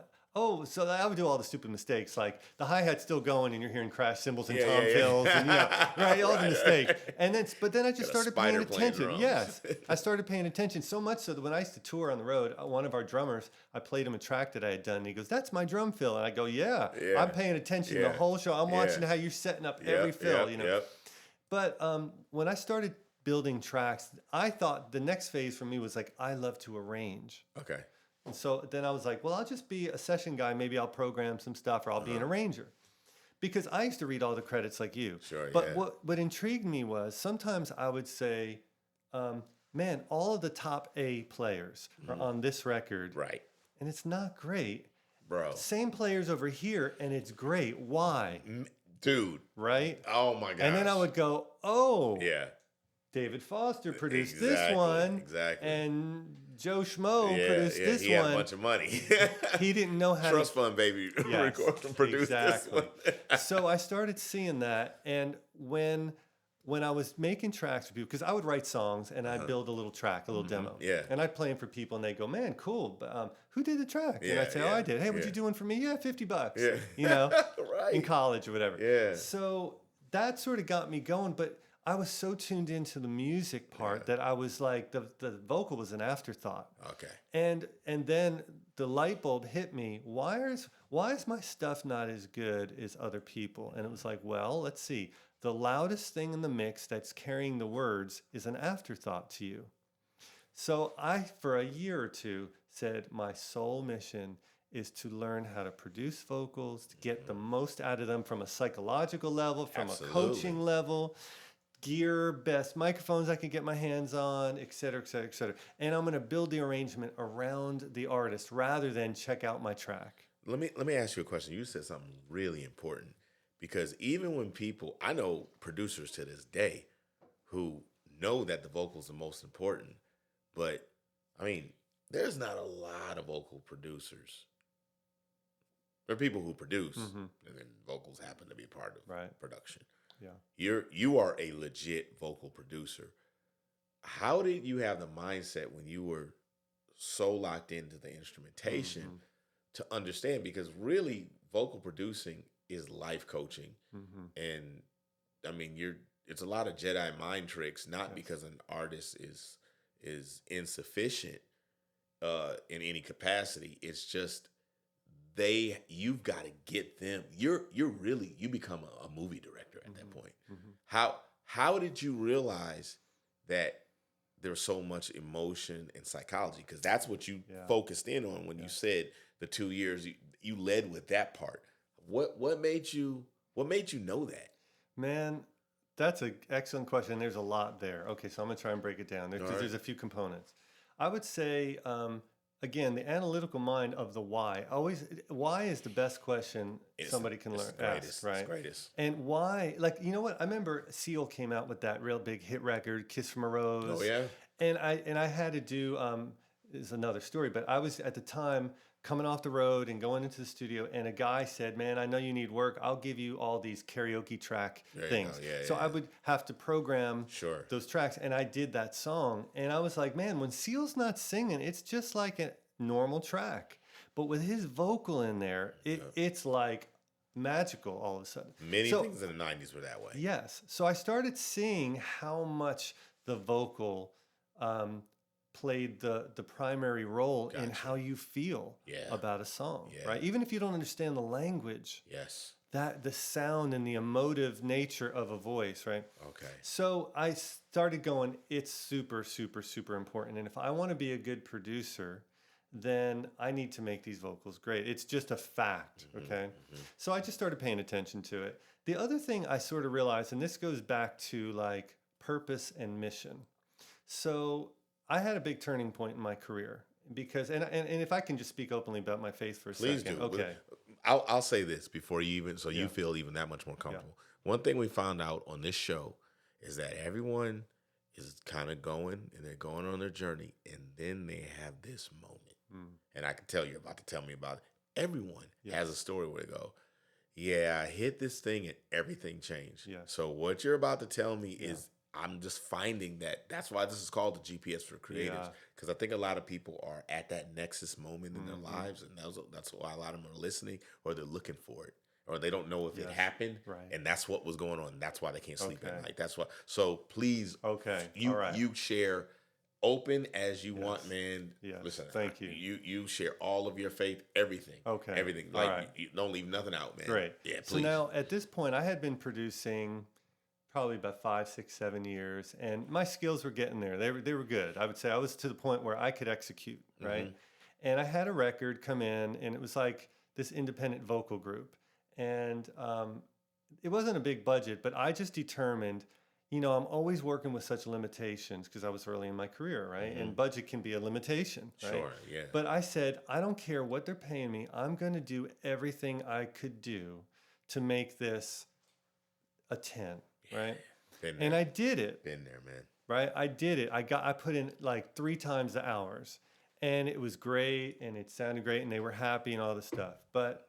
so I would do all the stupid mistakes, like the hi-hat's still going and you're hearing crash cymbals and tom fills and, you know, right, all the mistakes. And then I just started paying attention. Yes, I started paying attention so much so that when I used to tour on the road, one of our drummers, I played him a track that I had done, and he goes, that's my drum fill. And I go, I'm paying attention the whole show. I'm watching how you're setting up every fill, you know. But when I started building tracks, I thought the next phase for me was like, I love to arrange. Okay. And so then I was like, well, I'll just be a session guy. Maybe I'll program some stuff, or I'll be an arranger. Because I used to read all the credits like you. Sure, but what intrigued me was sometimes I would say, man, all of the top A players are on this record. Right. And it's not great. Bro. Same players over here, and it's great. Why? Dude. Right? Oh, my gosh. And then I would go, oh. Yeah. David Foster produced this one. Exactly. And Joe Schmo produced this he one. Had a bunch of money. He didn't know how Trust fund, baby. Record and produce this one. So I started seeing that. And when I was making tracks for people, because I would write songs and I'd build a little track, a little demo. Yeah. And I'd play them for people and they'd go, man, cool. But who did the track? And I'd say, I did. Hey, what you doing for me? Yeah, $50. Yeah. You know, right. in college or whatever. Yeah. So that sort of got me going. But I was so tuned into the music part that I was like, the vocal was an afterthought. Okay. And then the light bulb hit me. Why is my stuff not as good as other people? And it was like, well, let's see. The loudest thing in the mix that's carrying the words is an afterthought to you. So I, for a year or two, said my sole mission is to learn how to produce vocals, to get the most out of them from a psychological level, from a coaching level. Gear, best microphones I can get my hands on, et cetera, et cetera, et cetera. And I'm going to build the arrangement around the artist rather than check out my track. Let me ask you a question. You said something really important, because even when I know producers to this day who know that the vocals are most important, but I mean, there's not a lot of vocal producers. There are people who produce, Mm-hmm. and then vocals happen to be part of Right. production. Yeah. You are a legit vocal producer. How did you have the mindset when you were so locked into the instrumentation Mm-hmm. to understand? Because really, vocal producing is life coaching, Mm-hmm. and I mean, it's a lot of Jedi mind tricks. Not Yes. because an artist is insufficient in any capacity. It's just you've got to get them. You're really you become a movie director at that Mm-hmm. point. Mm-hmm. How did you realize that there's so much emotion and psychology? Because that's what you Yeah. focused in on when Yeah. you said the 2 years. You led with that part. What made you know that? Man, that's an excellent question. There's a lot there. Okay, so I'm gonna try and break it down All because right. there's a few components. I would say, again, the analytical mind of the why. Always, why is the best question somebody can It's learn the greatest. ask, right? It's the greatest. And why? Like, you know what? I remember Seal came out with that real big hit record, "Kiss from a Rose." Oh yeah. And I had to do is another story, but I was at the time coming off the road and going into the studio, and a guy said, "Man, I know you need work. I'll give you all these karaoke track There you things." go. Yeah, So yeah. I would have to program Sure. those tracks, and I did that song, and I was like, "Man, when Seal's not singing, it's just like a normal track, but with his vocal in there, it's like magical all of a sudden." Many So things in the '90s were that way. yes. So I started seeing how much the vocal played the primary role in Gotcha. how you feel Yeah. about a song, Yeah. right? Even if you don't understand the language, Yes. that the sound and the emotive nature of a voice, right? Okay. So I started going, it's super, super, super important. And if I want to be a good producer, then I need to make these vocals great. It's just a fact, okay? So I just started paying attention to it. The other thing I sort of realized, and this goes back to like purpose and mission. So I had a big turning point in my career because, and if I can just speak openly about my faith for a Please second, do. okay? I'll say this before you even, so Yeah. you feel even that much more comfortable. One thing we found out on this show is that everyone is kind of going and they're going on their journey, and then they have this moment. And I can tell you're about to tell me about it. Everyone has a story where they go, "Yeah, I hit this thing and everything changed." Yes. So what you're about to tell me is I'm just finding that's why this is called the GPS for creatives, because I think a lot of people are at that nexus moment in their lives, and that's why a lot of them are listening, or they're looking for it, or they don't know if it happened, Right. and that's what was going on. That's why they can't sleep at Okay. night. That's why. So please, Okay. you All right. you share open as you want, man. Yes. Listen, Thank you. You share all of your faith, everything. Okay. Everything. All Like right. you don't leave nothing out, man. Great. Yeah, So please. now at this point, I had been producing probably about 5, 6, 7 years, and my skills were getting there. They were good. I would say I was to the point where I could execute, right? And I had a record come in, and it was like this independent vocal group, and it wasn't a big budget, but I just determined, you know, I'm always working with such limitations because I was early in my career, right? And budget can be a limitation, right? Sure, yeah. But I said, I don't care what they're paying me. I'm going to do everything I could do to make this a 10, right? Been there. And I did it, Been there, man. right? I did it. I put in like 3 times the hours, and it was great, and it sounded great, and they were happy and all this stuff. But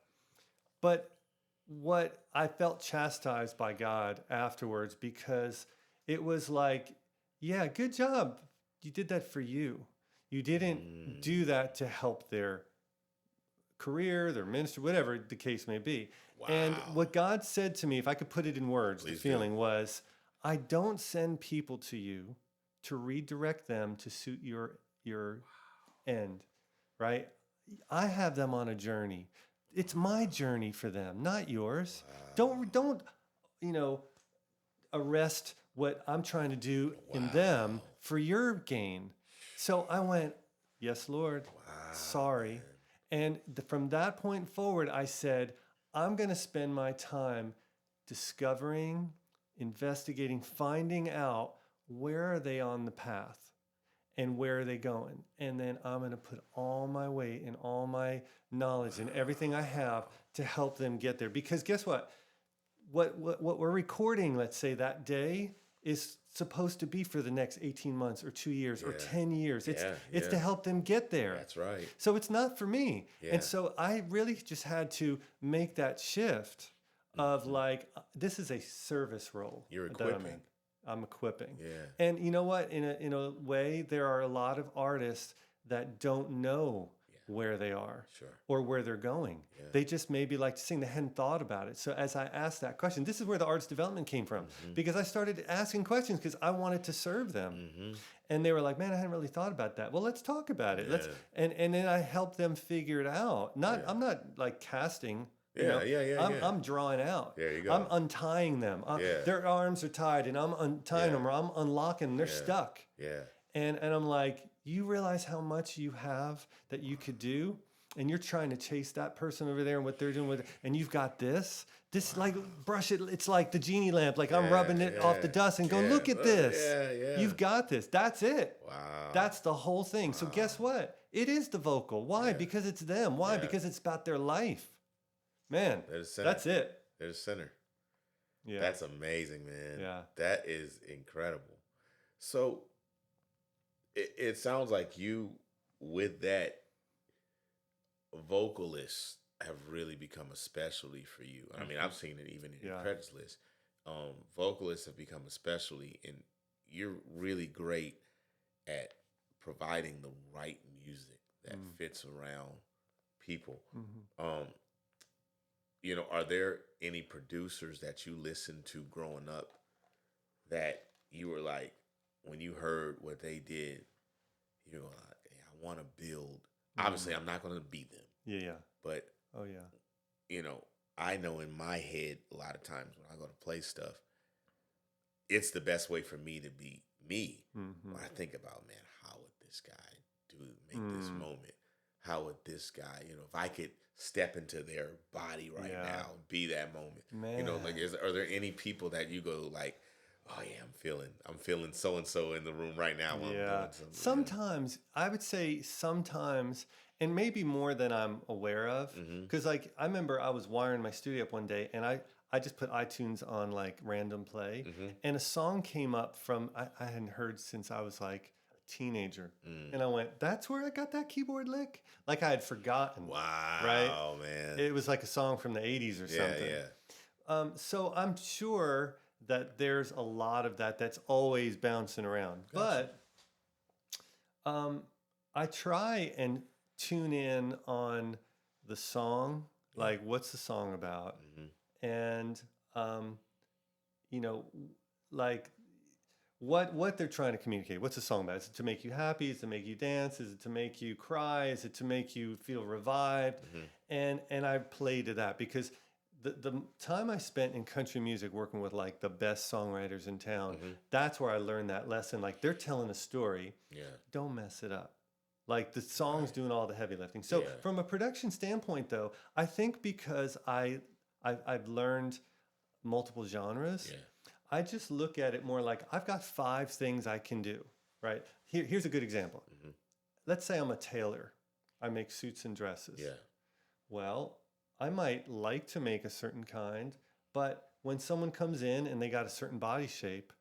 what I felt chastised by God afterwards, because it was like, yeah, good job. You did that for you. You didn't do that to help their career, their ministry, whatever the case may be. And what God said to me, if I could put it in words, Please the feeling was, I don't send people to you to redirect them to suit your end, right? I have them on a journey. It's my journey for them, not yours. Don't you know, arrest what I'm trying to do in them for your gain. So I went, yes, Lord, sorry. And from that point forward, I said, I'm going to spend my time discovering, investigating, finding out where are they on the path and where are they going. And then I'm going to put all my weight and all my knowledge and everything I have to help them get there. Because guess what? What we're recording, let's say that day, is supposed to be for the next 18 months or 2 years or Yeah. 10 years. It's Yeah. to help them get there. That's right. So it's not for me. Yeah. And so I really just had to make that shift of like, this is a service role. You're that I'm equipping. in. I'm equipping. Yeah. And you know what? In a way, there are a lot of artists that don't know where they are Sure. or where they're going. Yeah. They just maybe like to sing. They hadn't thought about it. So as I asked that question, this is where the arts development came from, because I started asking questions because I wanted to serve them. And they were like, man, I hadn't really thought about that. Well, let's talk about it. Yeah. And then I helped them figure it out. I'm not like casting. You know, I'm drawing out. There you go. I'm untying them. Their arms are tied, and I'm untying them, or I'm unlocking them. They're stuck. Yeah. And I'm like, you realize how much you have that you could do, and you're trying to chase that person over there and what they're doing with it, and you've got this like brush it. It's like the genie lamp. Like I'm rubbing it off the dust and going, look at this. Yeah. You've got this. That's it. Wow. That's the whole thing. So guess what? It is the vocal. Why? Because it's them. Why? Because it's about their life. Man, that's it. They're the center. Yeah. That's amazing, man. Yeah. That is incredible. So it sounds like you, with that, vocalists have really become a specialty for you. I mean, I've seen it even in your credits list. Vocalists have become a specialty, and you're really great at providing the right music that fits around people. You know, are there any producers that you listened to growing up that you were like, when you heard what they did, you were like, hey, I want to build. Obviously, I'm not going to beat them. Yeah. But, Oh, yeah. you know, I know in my head, a lot of times when I go to play stuff, it's the best way for me to be me. When I think about, man, how would this guy make this moment? How would this guy, you know, if I could step into their body right now, be that moment. Man. You know, like, are there any people that you go like, oh yeah, I'm feeling so and so in the room right now. While I'm doing something. Sometimes I would say sometimes, and maybe more than I'm aware of, because like I remember I was wiring my studio up one day, and I just put iTunes on like random play, and a song came up from I hadn't heard since I was like a teenager, and I went, that's where I got that keyboard lick. Like I had forgotten. Wow, right? Man. It was like a song from the 80s or something. Yeah. So I'm sure that there's a lot of that's always bouncing around. Gotcha. But I try and tune in on the song, like what's the song about? And, you know, like what they're trying to communicate. What's the song about? Is it to make you happy? Is it to make you dance? Is it to make you cry? Is it to make you feel revived? And I play to that because the time I spent in country music working with like the best songwriters in town, that's where I learned that lesson. Like they're telling a story. Yeah. Don't mess it up. Like the song's doing all the heavy lifting. So from a production standpoint though, I think because I've learned multiple genres, I just look at it more like I've got 5 things I can do, right? Here's a good example. Let's say I'm a tailor. I make suits and dresses. Yeah. Well, I might like to make a certain kind, but when someone comes in and they got a certain body shape,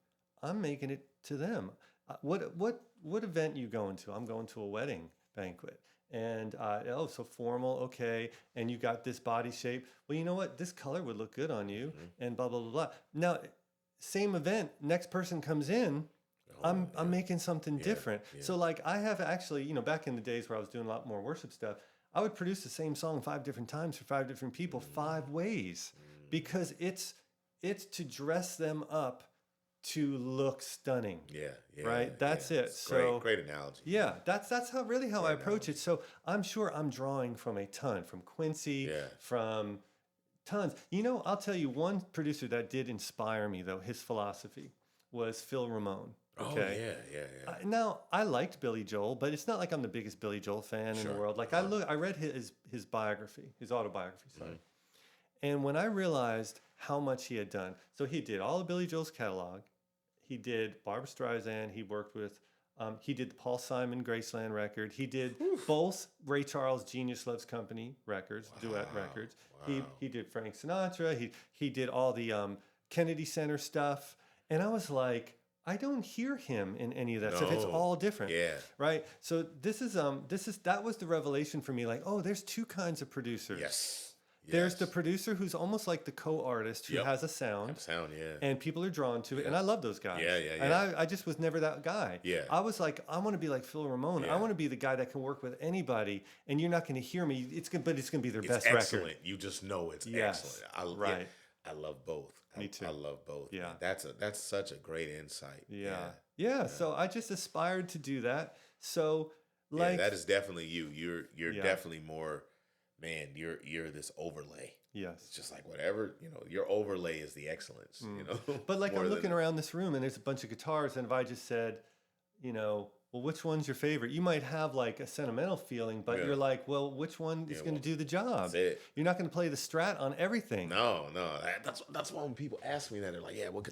I'm making it to them. What event you going to? I'm going to a wedding banquet. And, so formal, okay, and you got this body shape. Well, you know what? This color would look good on you, and blah, blah, blah, blah. Now, same event, next person comes in, I'm making something different. So, like, I have actually, you know, back in the days where I was doing a lot more worship stuff, I would produce the same song 5 different times for 5 different people, 5 ways, because it's to dress them up to look stunning. Right? That's it. So great analogy. Yeah, that's how I approach it. So I'm sure I'm drawing from a ton, from Quincy, from tons. You know, I'll tell you one producer that did inspire me though, his philosophy was Phil Ramone. Okay. Oh yeah. Now I liked Billy Joel, but it's not like I'm the biggest Billy Joel fan in the world. Like I read his biography, his autobiography, sorry. And when I realized how much he had done, so he did all of Billy Joel's catalog. He did Barbra Streisand. He worked with, he did the Paul Simon Graceland record. He did both Ray Charles Genius Loves Company records, duet records. Wow. He did Frank Sinatra. He did all the Kennedy Center stuff. And I was like, I don't hear him in any of that stuff. It's No. all different. Yeah. Right? So this is that was the revelation for me, like, oh, there's two kinds of producers. Yes. There's the Yes. producer who's almost like the co-artist who Yep. has a Have sound sound, yeah. and people are drawn to it. And I love those guys. Yeah, yeah, And yeah. I just was never that guy. Yeah. I was like, I want to be like Phil Ramone. I Yeah. want to be the guy that can work with anybody and you're not going to hear me. But it's going to be their It's best excellent. record. You just know it's Yes. excellent. Right. I love both. Me too. I love both. Yeah. Man. That's such a great insight. Yeah. So I just aspired to do that. So Yeah, like that is definitely you. You're Yeah. definitely more, man, you're this overlay. It's yes. just like whatever, your overlay is the excellence, But like More I'm than- looking around this room and there's a bunch of guitars and if I just said, well, which one's your favorite? You might have like a sentimental feeling, but Yeah. you're like, well, which one is Yeah, going to well, do the job? That's it. You're not going to play the Strat on everything. No, that's why when people ask me that, they're like, yeah, what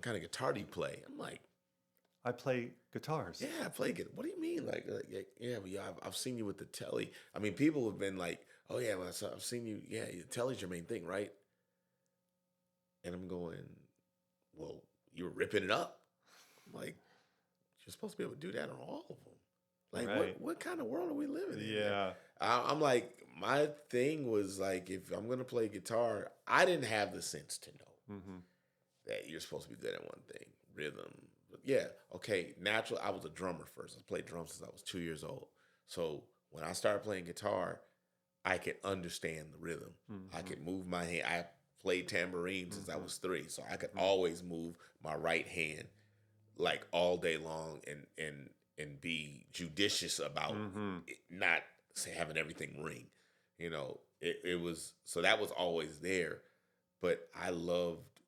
kind of guitar do you play? I'm like, I play guitars. yeah, I play it. What do you mean? I've seen you with the telly. I mean, people have been like, oh yeah, well, I've seen you. Yeah, the telly's your main thing, right? And I'm going, well, you're ripping it up. I'm like, you're supposed to be able to do that on all of them. Like, Right. what kind of world are we living in? Yeah. I'm like, my thing was like, if I'm gonna play guitar, I didn't have the sense to know Mm-hmm. that you're supposed to be good at one thing, rhythm. But yeah, okay, natural. I was a drummer first. I played drums since I was 2 years old. So when I started playing guitar, I could understand the rhythm. I could move my hand. I played tambourine since I was 3, so I could always move my right hand like all day long and be judicious about it, not having everything ring. It was so that was always there, but I loved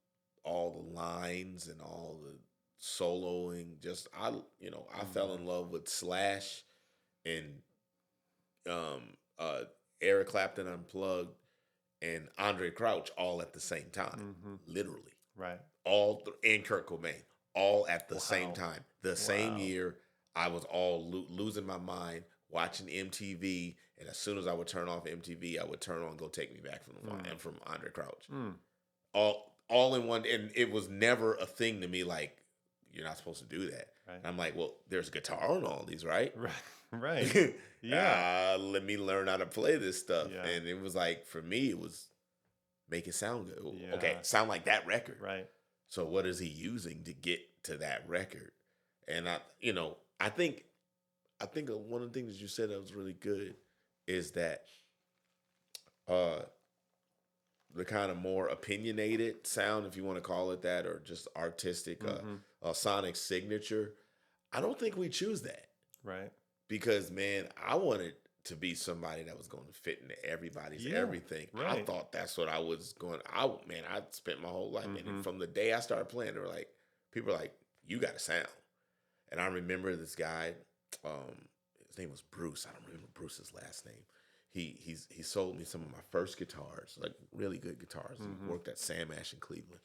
all the lines and all the soloing. I fell in love with Slash and Eric Clapton Unplugged and Andre Crouch all at the same time, literally Right. and Kurt Cobain all at the same Wow. time. The same Wow. year, I was all losing my mind watching MTV, and as soon as I would turn off MTV, I would turn on "Go Take Me Back" from Andre Crouch. All in one, and it was never a thing to me like you're not supposed to do that. Right. And I'm like, well, there's guitar on all these, right? Right. Right. Yeah. Let me learn how to play this stuff. Yeah. And it was like, for me, it was make it sound good. Yeah. Okay, sound like that record. Right. So what is he using to get to that record? And I think one of the things that you said that was really good is that the kind of more opinionated sound, if you want to call it that, or just artistic sonic signature. I don't think we choose that. Right. Because, man, I wanted to be somebody that was going to fit into everybody's everything. I right. thought that's what I was going. I spent my whole life, and from the day I started playing, they were like, people were like, "You got a sound." And I remember this guy. His name was Bruce. I don't remember Bruce's last name. He sold me some of my first guitars, like really good guitars. He worked at Sam Ash in Cleveland.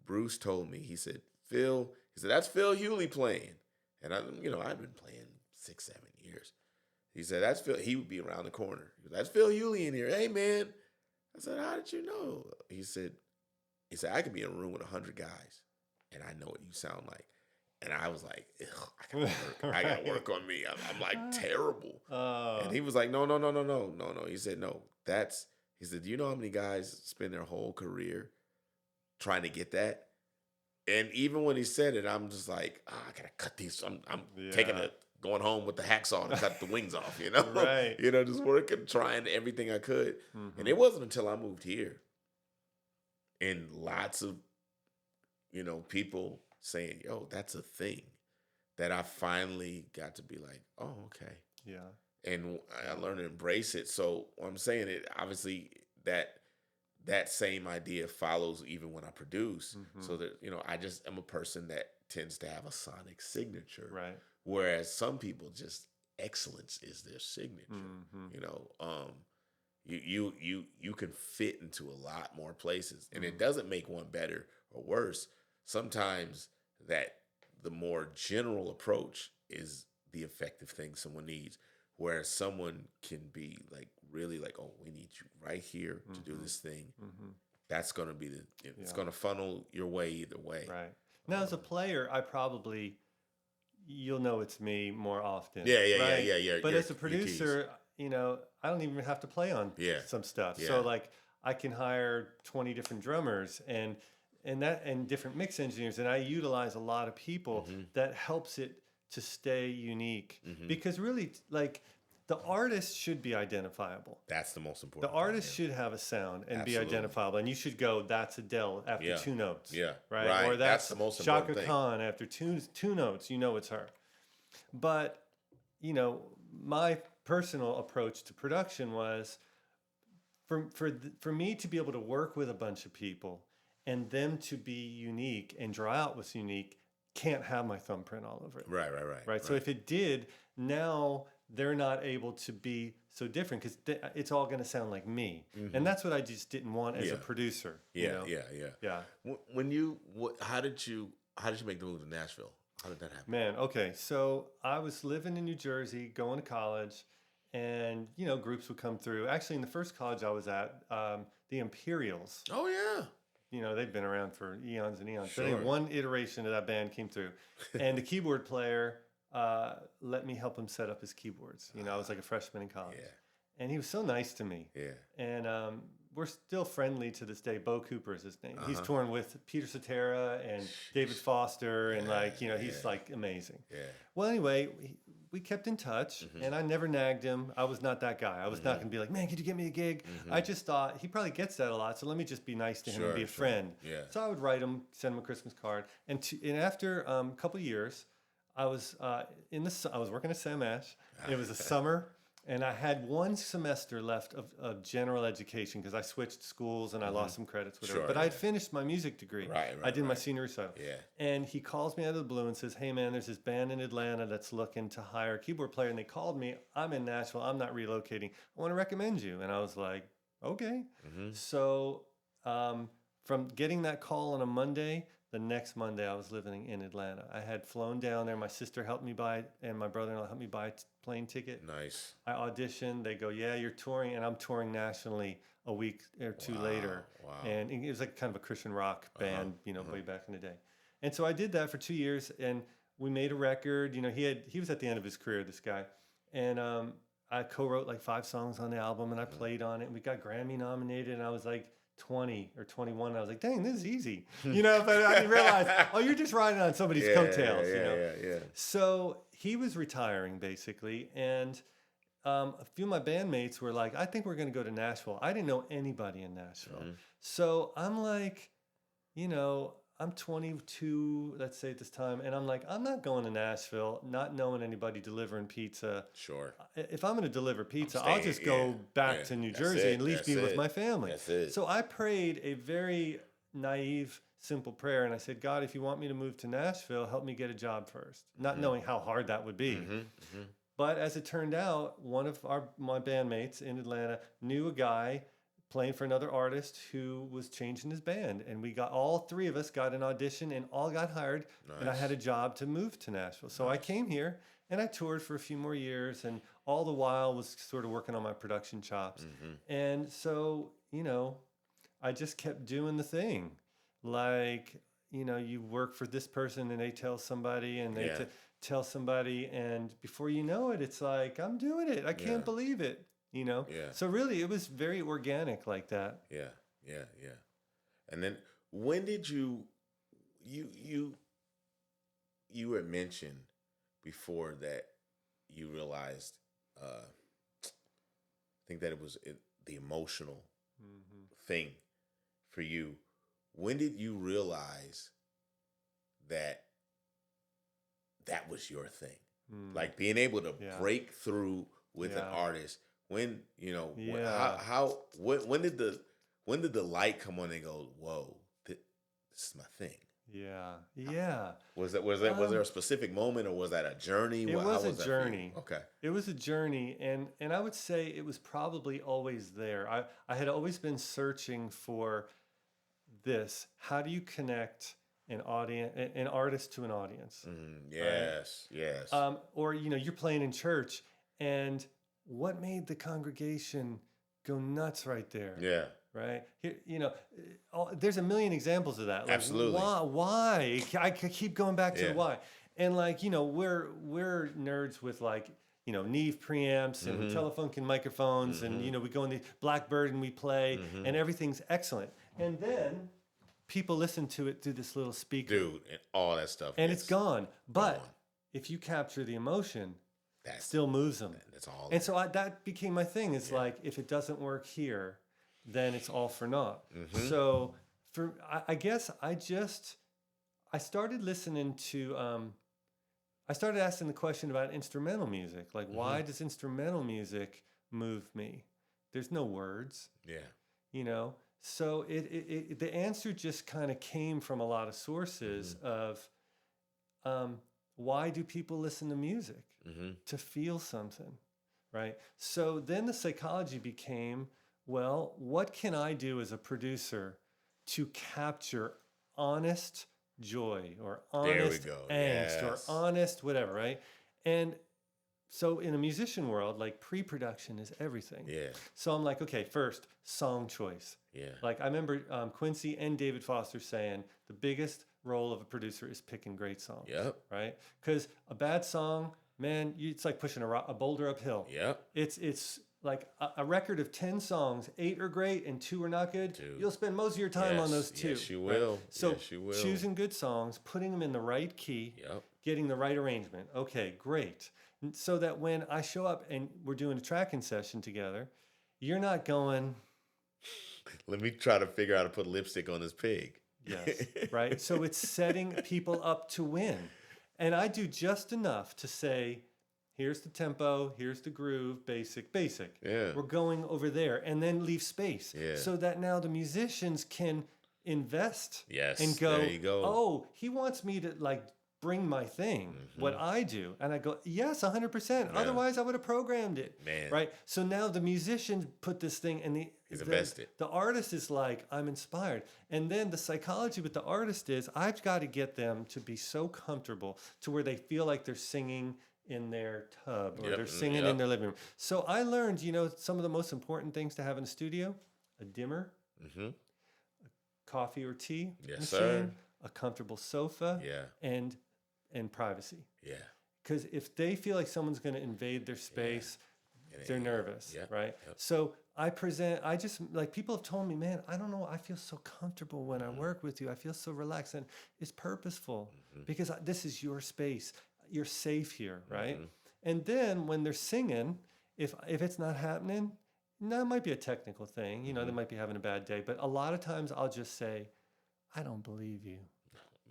Bruce told me, he said, "Phil," he said, "that's Phil Hewley playing." And I'd been playing 6-7 years. He said, "That's Phil." He would be around the corner. He goes, "That's Phil Hewley in here. Hey, man." I said, "How did you know?" He said, "I could be in a room with 100 guys, and I know what you sound like." And I was like, "Ugh, I gotta work. I gotta work on me. I'm like terrible." And he was like, "No. He said, "No, he said, do you know how many guys spend their whole career trying to get that?" And even when he said it, I'm just like, I gotta cut these. I'm going home with the hacksaw to cut the wings off, Right. Just working, trying everything I could. And it wasn't until I moved here and lots of, people saying, "Yo, that's a thing," that I finally got to be like, "Oh, okay." Yeah. And I learned to embrace it. So I'm saying it, obviously, that same idea follows even when I produce. So that, I just am a person that tends to have a sonic signature. Right. Whereas some people just excellence is their signature. You can fit into a lot more places, and it doesn't make one better or worse. Sometimes that the more general approach is the effective thing someone needs, whereas someone can be like really like, "Oh, we need you right here to do this thing." That's going to be it's going to funnel your way either way. Right. Now, as a player, you'll know it's me more often. Yeah, right? yeah. But as a producer, I don't even have to play on some stuff. Yeah. So like I can hire 20 different drummers and different mix engineers, and I utilize a lot of people that helps it to stay unique. Because really, like, the artist should be identifiable. That's the most important. The artist should have a sound and be identifiable, and you should go, "That's Adele" after two notes. Yeah, right. Or that's the most important Shaka thing. Khan after two notes. You know it's her. But my personal approach to production was for me to be able to work with a bunch of people and them to be unique and draw out what's unique. Can't have my thumbprint all over it. Right. So if it did, now they're not able to be so different because it's all going to sound like me, and that's what I just didn't want as a producer. Yeah. How did you make the move to Nashville? How did that happen? Man, okay, so I was living in New Jersey, going to college, and groups would come through. Actually, in the first college I was at, the Imperials. Oh yeah. They've been around for eons and eons. Sure. But anyway, one iteration of that band came through, and the keyboard player let me help him set up his keyboards. I was like a freshman in college, and he was so nice to me. Yeah. And we're still friendly to this day. Bo Cooper is his name. He's touring with Peter Cetera and David Foster, and he's like amazing. Yeah. Well, anyway, we kept in touch, and I never nagged him. I was not that guy. I was not going to be like, man, could you get me a gig? I just thought he probably gets that a lot, so let me just be nice to him and be a friend. Yeah. So I would write him, send him a Christmas card, and after a couple years, I was I was working at Sam Ash. It was a summer, and I had one semester left of general education because I switched schools and I lost some credits, whatever. But I had finished my music degree. I did my senior recital. Yeah. And he calls me out of the blue and says, "Hey man, there's this band in Atlanta that's looking to hire a keyboard player." And they called me. I'm in Nashville. I'm not relocating. I want to recommend you. And I was like, okay. So from getting that call on a Monday, the next Monday I was living in Atlanta. I had flown down there. My sister helped me buy, and my brother-in-law helped me buy a plane ticket. Nice. I auditioned. They go, "Yeah, you're touring," and I'm touring nationally a week or two later. Wow. And it was like kind of a Christian rock band, way back in the day. And so I did that for 2 years, and we made a record. He was at the end of his career, this guy, and I co-wrote like 5 songs on the album, and I played on it. And we got Grammy nominated, and I was like 20 or 21. I was like, dang, this is easy. But I didn't realize, you're just riding on somebody's coattails, Yeah. So he was retiring basically. And a few of my bandmates were like, I think we're going to go to Nashville. I didn't know anybody in Nashville. So I'm like, I'm 22, let's say at this time. And I'm like, I'm not going to Nashville, not knowing anybody delivering pizza. Sure. If I'm going to deliver pizza, I'll just go back to New Jersey and leave me with my family. That's it. So I prayed a very naive, simple prayer. And I said, God, if you want me to move to Nashville, help me get a job first. Not knowing how hard that would be. But as it turned out, one of my bandmates in Atlanta knew a guy playing for another artist who was changing his band. And all 3 of us got an audition and all got hired. Nice. And I had a job to move to Nashville. So I came here and I toured for a few more years, and all the while was sort of working on my production chops. And so, I just kept doing the thing. Like, you work for this person and they tell somebody and they tell somebody, and before you know it, it's like, I'm doing it. I can't believe it. So really it was very organic like that. Yeah. And then when did you had mentioned before that you realized I think that it was the emotional thing for you. When did you realize that was your thing? Like being able to break through with an artist. When when did the light come on and go, whoa, this is my thing? Yeah. Was there a specific moment, or was that a journey? It was a journey. Okay. It was a journey, and I would say it was probably always there. I had always been searching for this. How do you connect an artist to an audience? Yes. Or you're playing in church, and what made the congregation go nuts right there? Yeah. right? Here, there's a million examples of that. Like, Absolutely. Why? I keep going back to the Yeah. why. And like, we're nerds with like, Neve preamps and Telefunken microphones, and we go in the Blackbird and we play, and everything's excellent. And then people listen to it through this little speaker, Dude, and all that stuff. and it's gone. But gone. if you capture the emotion, That still moves them. That's all. And so that became my thing. It's like, if it doesn't work here, then it's all for naught. So I guess I started listening to, I started asking the question about instrumental music. Like, why does instrumental music move me? There's no words. Yeah. So the answer just kind of came from a lot of sources of, why do people listen to music? To feel something, right? So then the psychology became, well, what can I do as a producer to capture honest joy or honest angst or honest whatever, right? And so in the musician world, like, pre-production is everything. Yeah. So I'm like, okay, first, song choice. Yeah. Like, I remember Quincy and David Foster saying the biggest role of a producer is picking great songs. Yep. Right? Because a bad song, man, it's like pushing a boulder uphill. Yep. It's like a record of 10 songs, 8 are great and 2 are not good. Dude. You'll spend most of your time on those 2. Yes, you will. Right? So yes, you will. choosing good songs, putting them in the right key, Yep. getting the right arrangement. Okay, great. So that when I show up and we're doing a tracking session together, you're not going, let me try to figure out how to put lipstick on this pig. yes, right? So it's setting people up to win. And I do just enough to say, here's the tempo, here's the groove, basic. Yeah. We're going over there, and then leave space. Yeah. So that now the musicians can invest Yes. and go, there you go. oh, he wants me to like bring my thing, what I do. And I go, yes, 100%. Yeah. Otherwise I would have programmed it. Man. Right? So now the musicians put this thing, and He's invested. the artist is like, I'm inspired. And then the psychology with the artist is, I've got to get them to be so comfortable to where they feel like they're singing in their tub, or they're singing in their living room. So I learned, some of the most important things to have in a studio: a dimmer, a coffee or tea Yes, machine, sir. a comfortable sofa, Yeah. and privacy. Yeah. Because if they feel like someone's going to invade their space, they're nervous, right? Yep. So I just, like, people have told me, man, I don't know, I feel so comfortable when I work with you. I feel so relaxed, and it's purposeful because this is your space. You're safe here, right? And then when they're singing, if it's not happening, no, it might be a technical thing. They might be having a bad day. But a lot of times I'll just say, I don't believe you.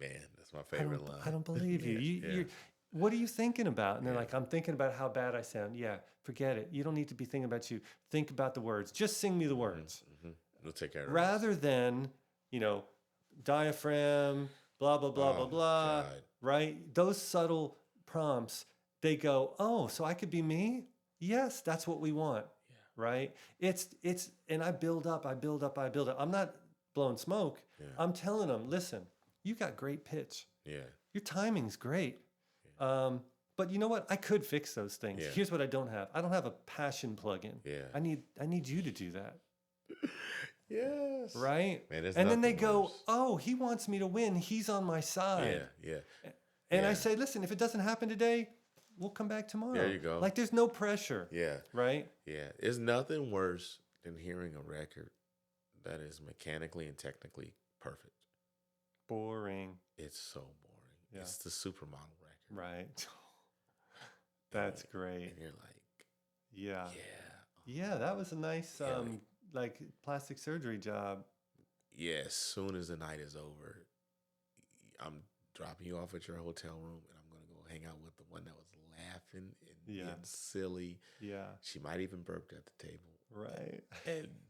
Man, that's my favorite line. I don't believe you. You're, what are you thinking about? And they're like, I'm thinking about how bad I sound. Yeah, forget it. You don't need to be thinking about you. Think about the words. Just sing me the words. We'll take care of it. Rather than, diaphragm, blah, blah, blah, blah, blah. God. Right? Those subtle prompts, they go, oh, so I could be me? Yes, that's what we want. Yeah. Right? And I build up. I'm not blowing smoke. Yeah. I'm telling them, listen, you got great pitch. Yeah. Your timing's great. But you know what? I could fix those things. Yeah. Here's what I don't have. I don't have a passion plugin. Yeah. I need you to do that. Yes. Right? Man, there's and then they nothing go, worse. oh, he wants me to win. He's on my side. Yeah. Yeah. And I Yeah. say, listen, if it doesn't happen today, we'll come back tomorrow. There you go. Like, there's no pressure. Yeah. Right? Yeah. There's nothing worse than hearing a record that is mechanically and technically perfect. Boring. It's so boring. Yeah. It's the supermodel record. Right. That's great. And you're like, Yeah. yeah. Yeah, that was a nice, Yeah. like, plastic surgery job. Yeah, as soon as the night is over, I'm dropping you off at your hotel room, and I'm going to go hang out with the one that was laughing and Yeah. being silly. Yeah. She might even burped at the table. Right.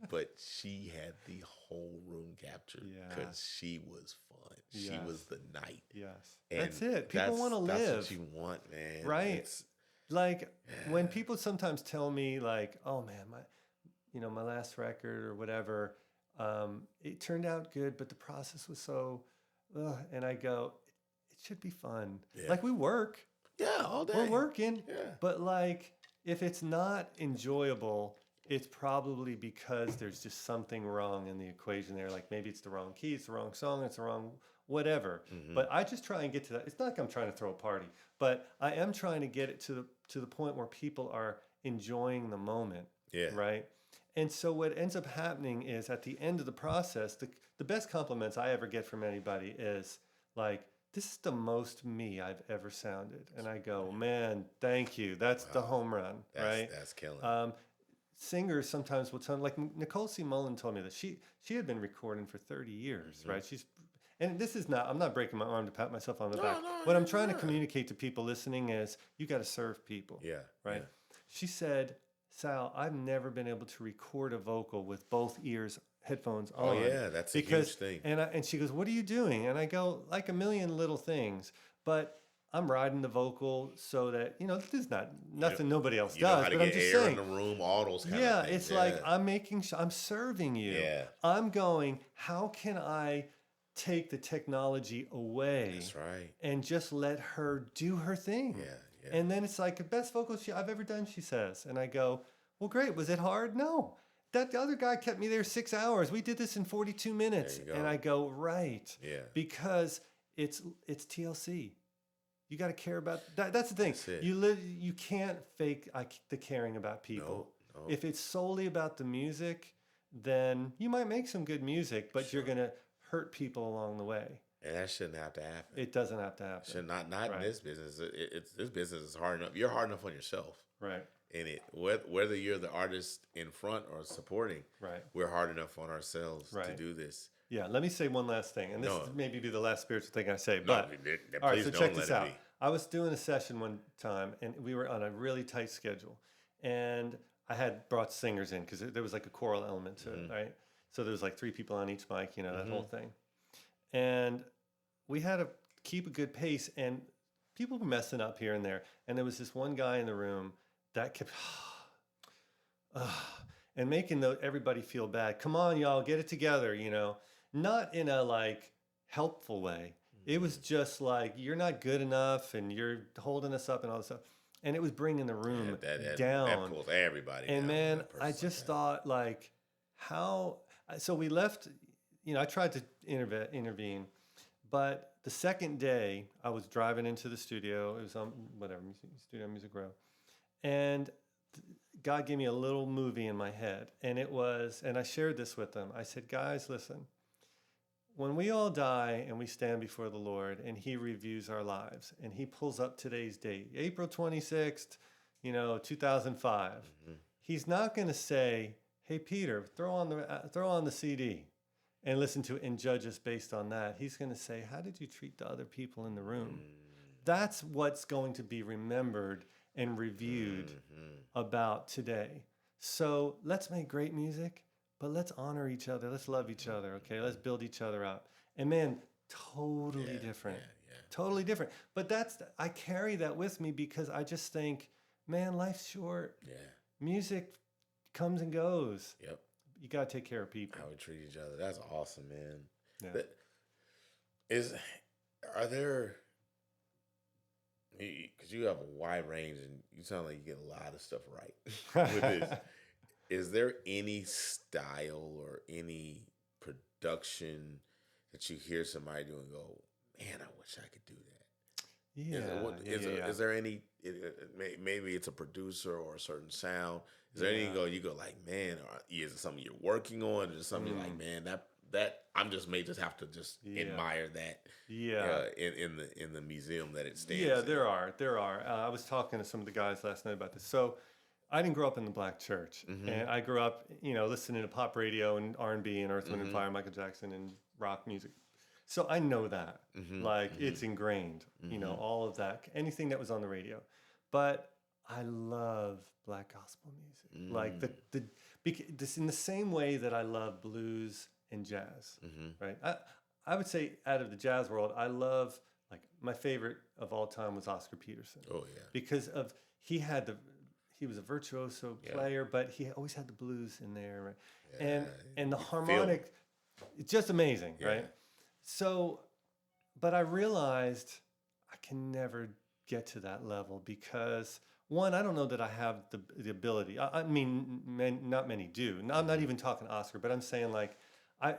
But she had the whole room captured Yeah. because she was fun. She Yes. was the night. Yes. And That's it. People want to That's live. what you want, man. Right. It's- Like, when Yeah. people sometimes tell me, like, oh man, my last record or whatever, it turned out good, but the process was so, and I go, it should be fun. Yeah. Like, we work, yeah, all day. we're working, Yeah. but like, if it's not enjoyable, it's probably because there's just something wrong in the equation there. Like maybe it's the wrong key, it's the wrong song, it's the wrong whatever. But I just try and get to that. It's not like I'm trying to throw a party, but I am trying to get it to the point where people are enjoying the moment. Yeah. Right. And so what ends up happening is at the end of the process, the best compliments I ever get from anybody is like, this is the most me I've ever sounded. And I go, man, thank you. That's the home run, right? That's killing. Singers sometimes will tell me, like Nicole C. Mullen told me that she had been recording for 30 years, right? And this is not, I'm not breaking my arm to pat myself on the back. What I'm trying to communicate to people listening is you got to serve people. Yeah. Right. Yeah. She said, Sal, I've never been able to record a vocal with both ears, headphones on. Oh yeah, that's a huge thing. And she goes, what are you doing? And I go, like a million little things, but I'm riding the vocal so that, this is not nothing nobody else does. But I'm just air saying, in the room, all those kind yeah, of things. it's like I'm making sure I'm serving you. Yeah. I'm going, how can I take the technology away? That's right. And just let her do her thing. Yeah. Yeah. And then it's like the best vocal I've ever done, she says. And I go, well, great. Was it hard? No. That other guy kept me there 6 hours. We did this in 42 minutes. And I go, right. Yeah. Because it's TLC. You got to care about that. That's the thing. That's it. You can't fake the caring about people. No. If it's solely about the music, then you might make some good music, but you're going to hurt people along the way. And that shouldn't have to happen. It doesn't have to happen. Should not in this business. This business is hard enough. You're hard enough on yourself. Right. In it, whether you're the artist in front or supporting, right, we're hard enough on ourselves to do this. Yeah. Let me say one last thing, and this maybe be the last spiritual thing I say. But all right, so check this out. I was doing a session one time, and we were on a really tight schedule, and I had brought singers in because there was like a choral element to it, right? So there was like 3 people on each mic, that whole thing, and we had to keep a good pace, and people were messing up here and there, and there was this one guy in the room that kept and making everybody feel bad. Come on, y'all, get it together, not in a like helpful way. It was just like, you're not good enough and you're holding us up and all this stuff. And it was bringing the room down. That pulls everybody and down. Man, I just thought like so we left, I tried to intervene, but the second day I was driving into the studio. It was on Studio Music Row. And God gave me a little movie in my head, and I shared this with them. I said, guys, listen, when we all die and we stand before the Lord and he reviews our lives and he pulls up today's date, April 26th, 2005, he's not going to say, hey, Peter, throw on the CD and listen to it and judge us based on that. He's going to say, how did you treat the other people in the room? That's what's going to be remembered and reviewed about today. So let's make great music, but let's honor each other. Let's love each other, okay? Let's build each other up. And man, totally different. Yeah. Totally different. But I carry that with me because I just think, man, life's short. Yeah. Music comes and goes. Yep. You got to take care of people. How we treat each other. That's awesome, man. Yeah. Are there... Because you have a wide range and you sound like you get a lot of stuff right with this. Is there any style or any production that you hear somebody do and go, man, I wish I could do that? Yeah. Is there any, maybe it's a producer or a certain sound. Is there any you go like, man, is it something you're working on? Is it something you're like, man, that I may just have to just admire that. Yeah. In the museum that it stands. Yeah, there are. I was talking to some of the guys last night about this. So I didn't grow up in the black church, and I grew up, listening to pop radio and R&B and Earth, Wind and Fire, Michael Jackson, and rock music. So I know that, it's ingrained, all of that, anything that was on the radio. But I love black gospel music, like this in the same way that I love blues and jazz, right? I would say out of the jazz world, I love, like, my favorite of all time was Oscar Peterson. Oh yeah, because he was a virtuoso player, but he always had the blues in there, right? Yeah, and the harmonic, it's just amazing, right? So, but I realized I can never get to that level because one, I don't know that I have the ability. I mean, not many do. I'm not even talking Oscar, but I'm saying like,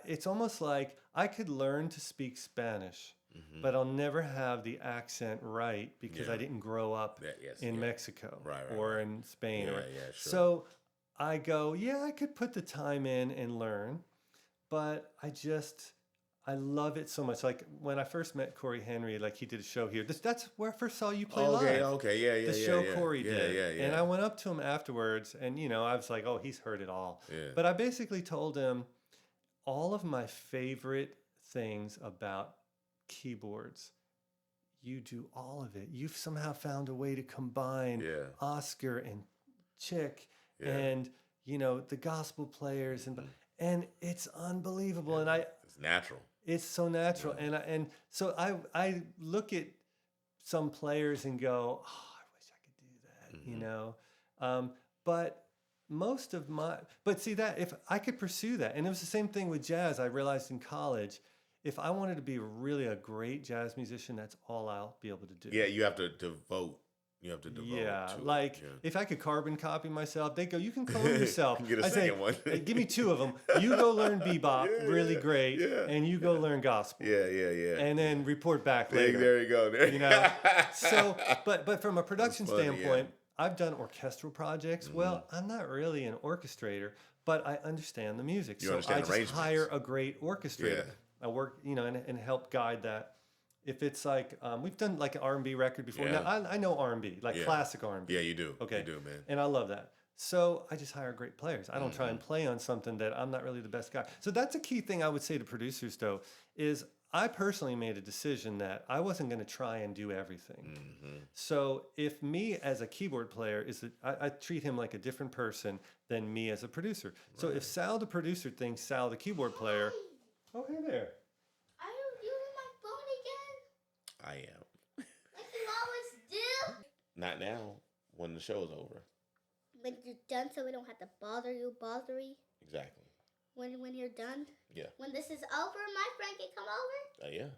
it's almost like I could learn to speak Spanish, but I'll never have the accent right because I didn't grow up in Mexico or in Spain. Yeah, Or, yeah, sure. So I go, yeah, I could put the time in and learn, but I love it so much. Like when I first met Corey Henry, like he did a show here. That's where I first saw you play live. Okay, yeah, The yeah, show yeah, Corey yeah, did. yeah, yeah. And I went up to him afterwards and, I was like, oh, he's heard it all. Yeah. But I basically told him all of my favorite things about keyboards. You do all of it. You've somehow found a way to combine Oscar and Chick and, the gospel players and it's unbelievable. And it's natural. It's so natural. And so I look at some players and go, oh, I wish I could do that, but most of but see that if I could pursue that, and it was the same thing with jazz. I realized in college, if I wanted to be really a great jazz musician, that's all I'll be able to do. Yeah, you have to devote. You have to devote. Yeah, like if I could carbon copy myself, they go, you can clone yourself. Get a second one. Hey, give me two of them. You go learn bebop, really great, and you go learn gospel. Yeah, yeah, yeah. And then report back later. There you go. So, but from a production standpoint, I've done orchestral projects. Well, I'm not really an orchestrator, but I understand the music. So I just hire a great orchestrator. I work, and help guide that. If it's like we've done like an R&B record before. Now I know R&B, like classic R&B. Yeah, you do. Okay, you do, man. And I love that. So I just hire great players. I don't try and play on something that I'm not really the best guy. So that's a key thing I would say to producers, though, is I personally made a decision that I wasn't going to try and do everything. So if me as a keyboard player I treat him like a different person than me as a producer. So if Sal the producer thinks Sal the keyboard player, oh hey there. I am. Like you always do. Not now, when the show's over. When you're done, so we don't have to bother you. Exactly. When you're done. Yeah. When this is over, my friend can come over. Yeah.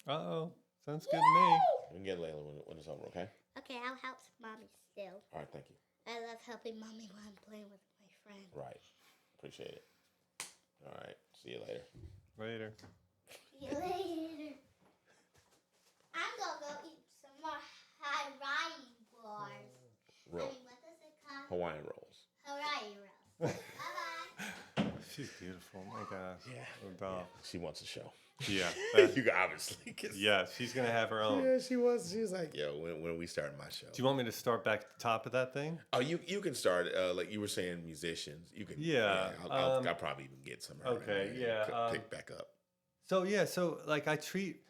Uh-oh. Sounds good to me. We can get Layla when it's over, okay? Okay, I'll help mommy still. All right, thank you. I love helping mommy when I'm playing with my friend. Right. Appreciate it. All right. See you later. Later. See you later. I'm gonna go eat some more Hawaiian bars. Roll. I mean, what does it call? Hawaiian rolls. Hawaiian rolls. Bye-bye. She's beautiful. My gosh. Yeah. Oh, doll. She wants a show. Yeah. You can obviously. Yeah, she's going to have her own. Yeah, she was. She was like, yo, when we start my show. Do you want me to start back at the top of that thing? Oh, you can start. Like you were saying, musicians. You can. Yeah. I'll probably even get some. Okay. Yeah. Pick back up. So like I treat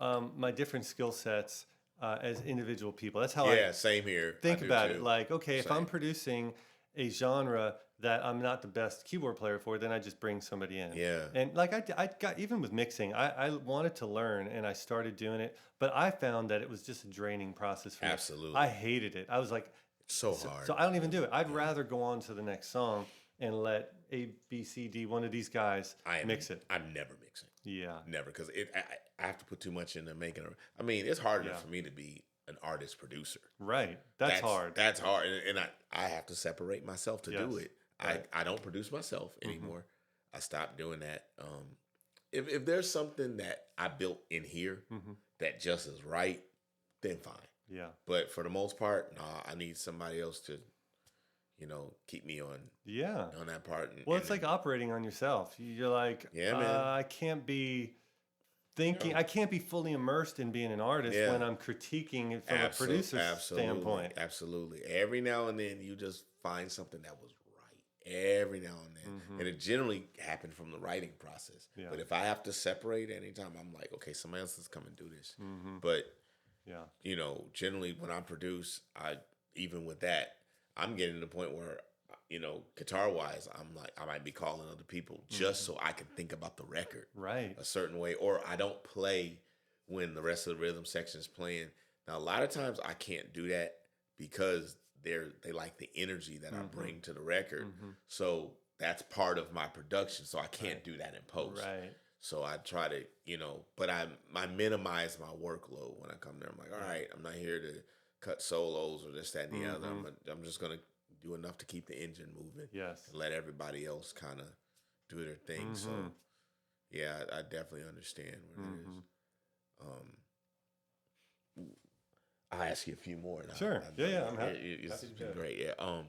my different skill sets as individual people. That's how same here. Think about it. Like, okay, if I'm producing a genre that I'm not the best keyboard player for, then I just bring somebody in. Yeah. And like I got, even with mixing, I wanted to learn and I started doing it, but I found that it was just a draining process for me. Absolutely. I hated it. I was like, it's so hard. So I don't even do it. I'd rather go on to the next song and let A, B, C, D, one of these guys mix it. I'm never mixing. Yeah. Never, because I have to put too much into making it. I mean, it's harder for me to be an artist producer. Right. That's hard. That's hard. And I have to separate myself to do it. Right. I don't produce myself anymore. I stopped doing that. If there's something that I built in here that just is right, then fine. Yeah. But for the most part, I need somebody else to, keep me on that part. Well, it's like operating on yourself. You're like, man. I can't be thinking, I can't be fully immersed in being an artist when I'm critiquing it from a producer's standpoint. Absolutely. Every now and then you just find something that was right. Every now and then. And it generally happened from the writing process. Yeah. But if I have to separate anytime, I'm like, okay, somebody else is come and do this. But, generally when I produce, even with that, I'm getting to the point where, guitar-wise, I'm like, I might be calling other people just so I can think about the record a certain way, or I don't play when the rest of the rhythm section is playing. Now, a lot of times I can't do that because they like the energy that I bring to the record. So that's part of my production. So I can't do that in post. Right. So I try to, but I minimize my workload when I come there. I'm like, all right, I'm not here to cut solos or this, that, and the other. Mm-hmm. I'm just gonna do enough to keep the engine moving. Yes. And let everybody else kind of do their thing. So yeah, I definitely understand what it is. I'll ask you a few more. And Sure. I'm happy. It's been great. Yeah.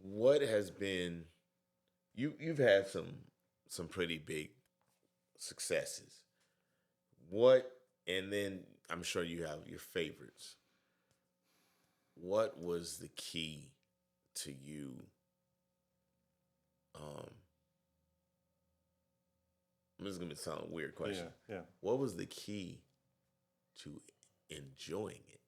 What has been you've had some pretty big successes. What, and then I'm sure you have your favorites. What was the key to you? This is gonna sound a weird question. Yeah. What was the key to enjoying it?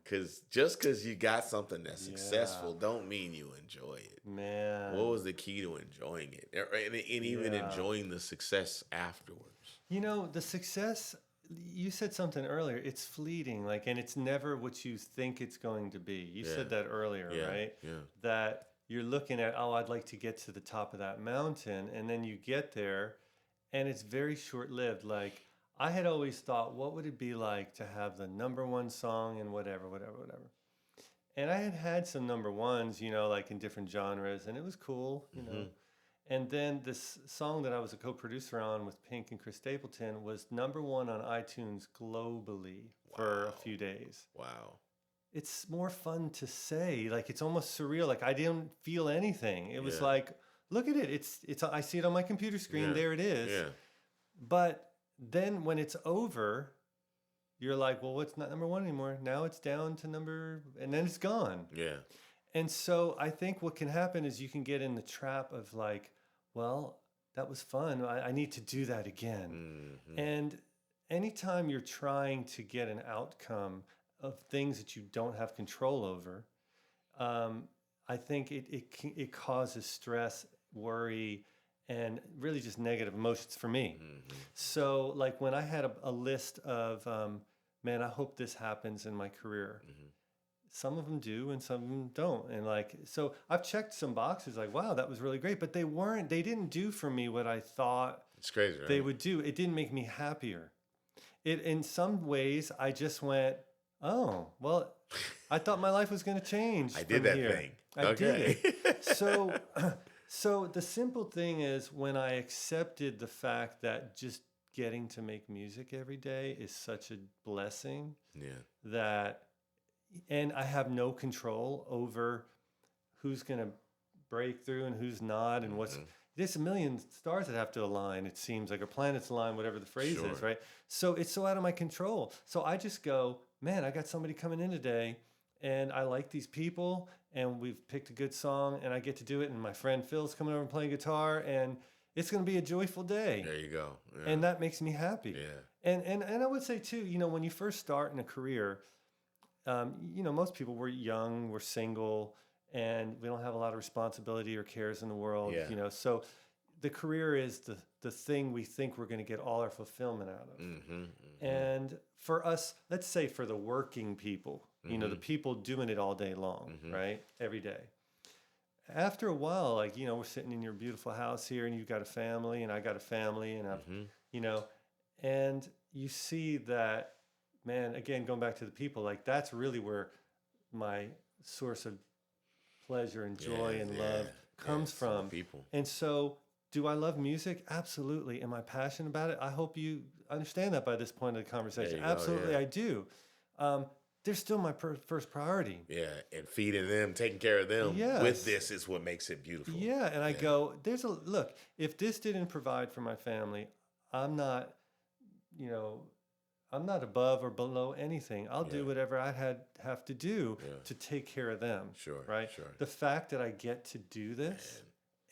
Because just because you got something that's successful, don't mean you enjoy it. Man, what was the key to enjoying it, and even enjoying the success afterwards? You know, the success. You said something earlier. It's fleeting, and it's never what you think it's going to be. You said that earlier, right? Yeah. That you're looking at, I'd like to get to the top of that mountain, and then you get there, and it's very short-lived. Like, I had always thought, what would it be like to have the number one song and whatever. And I had some number ones, like in different genres, and it was cool, you know. And then this song that I was a co-producer on with Pink and Chris Stapleton was number one on iTunes globally for a few days. Wow. It's more fun to say. Like, it's almost surreal. Like, I didn't feel anything. It was like, look at it. It's. I see it on my computer screen. There it is. Yeah. But then when it's over, you're like, well, what's not number one anymore? Now it's down to and then it's gone. Yeah. And so I think what can happen is you can get in the trap of like, well, that was fun. I need to do that again. And anytime you're trying to get an outcome of things that you don't have control over, I think it causes stress, worry, and really just negative emotions for me. So like when I had a list of, man, I hope this happens in my career. Some of them do and some of them don't. And so I've checked some boxes like, wow, that was really great. But they didn't do for me what I thought it's crazy, right? They would do. It didn't make me happier. In some ways, I just went, oh, well, I thought my life was going to change. I did that thing. I did it. So the simple thing is when I accepted the fact that just getting to make music every day is such a blessing and I have no control over who's going to break through and who's not and there's a million stars that have to align, it seems like, or planets align, whatever the phrase is, right? So it's so out of my control. So I just go, man, I got somebody coming in today and I like these people and we've picked a good song and I get to do it and my friend Phil's coming over and playing guitar and it's going to be a joyful day. There you go. Yeah. And that makes me happy. Yeah. And I would say too, when you first start in a career, most people, we're young, we're single, and we don't have a lot of responsibility or cares in the world, so the career is the thing we think we're going to get all our fulfillment out of. And for us, let's say for the working people, the people doing it all day long, right? Every day. After a while, we're sitting in your beautiful house here and you've got a family and I got a family and I've, and you see that, man, again, going back to the people, that's really where my source of pleasure and joy and love comes from. People. And so, do I love music? Absolutely. Am I passionate about it? I hope you understand that by this point of the conversation. Absolutely, I do. They're still my first priority. Yeah, and feeding them, taking care of them with this is what makes it beautiful. Yeah, and I go, look, if this didn't provide for my family, I'm not, I'm not above or below anything. I'll do whatever I have to do to take care of them. Sure. Right? Sure. The fact that I get to do this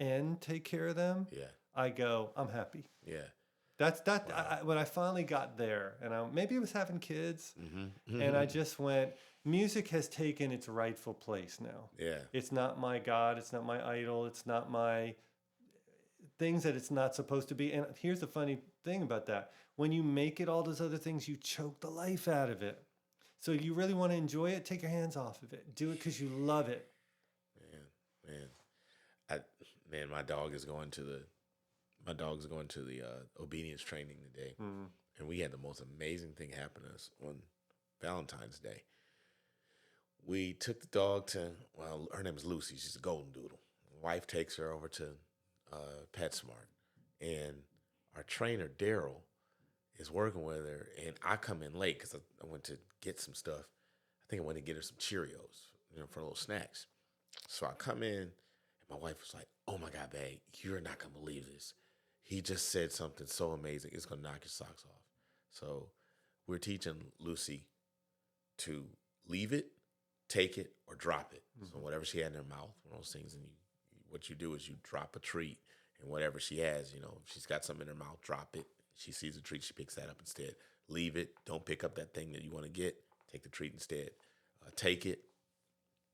and take care of them, I go, I'm happy. Yeah. That's that. Wow. When I finally got there, and maybe I was having kids, and I just went, music has taken its rightful place now. Yeah. It's not my God. It's not my idol. It's not my things that it's not supposed to be. And here's the funny thing about that. When you make it all those other things, you choke the life out of it. So you really want to enjoy it, take your hands off of it. Do it because you love it. Man, my dog is going to the obedience training today. and we had the most amazing thing happen to us on Valentine's Day. We took the dog to, well, her name is Lucy. She's a golden doodle. Wife takes her over to PetSmart, and our trainer Daryl is working with her, and I come in late because I went to get some stuff. I think I went to get her some Cheerios, for little snacks. So I come in, and my wife was like, "Oh my God, babe, you're not gonna believe this. He just said something so amazing. It's gonna knock your socks off." So we're teaching Lucy to leave it, take it, or drop it. So whatever she had in her mouth, one of those things, and what you do is you drop a treat, and whatever she has, if she's got something in her mouth, drop it. She sees a treat, she picks that up instead. Leave it. Don't pick up that thing that you want to get. Take the treat instead. Take it.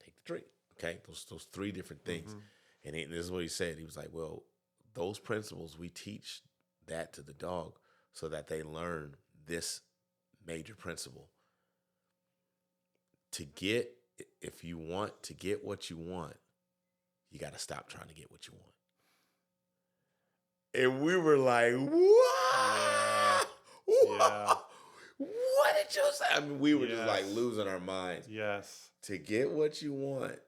Take the treat. Okay, those three different things. And this is what he said. He was like, well, those principles, we teach that to the dog so that they learn this major principle. If you want to get what you want, you got to stop trying to get what you want. And we were like, what? Yeah. What did you say? I mean, we were just like losing our minds. Yes. To get what you want,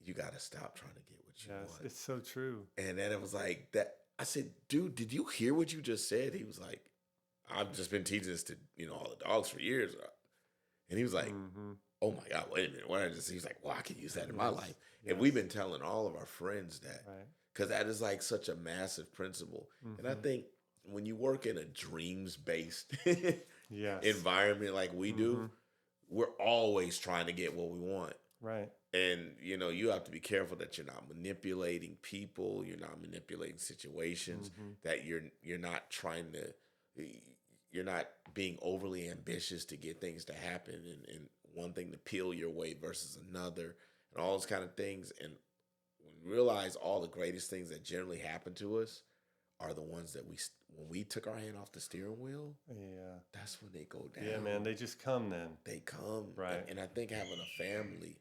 you got to stop trying to get what you want. It's so true. And then it was like that. I said, dude, did you hear what you just said? He was like, I've just been teaching this to, all the dogs for years. And he was like, oh my God, wait a minute. What I just, he was like, well, I can use that in my life. Yes. And we've been telling all of our friends that. Right. Because that is like such a massive principle. And I think when you work in a dreams-based environment like we do, we're always trying to get what we want. Right. And, you have to be careful that you're not manipulating people, you're not manipulating situations, that you're not trying to, you're not being overly ambitious to get things to happen and one thing to peel your way versus another and all those kind of things. And realize all the greatest things that generally happen to us are the ones that when we took our hand off the steering wheel, that's when they go down. Yeah, man, they just come then. They come. Right. And I think having a family,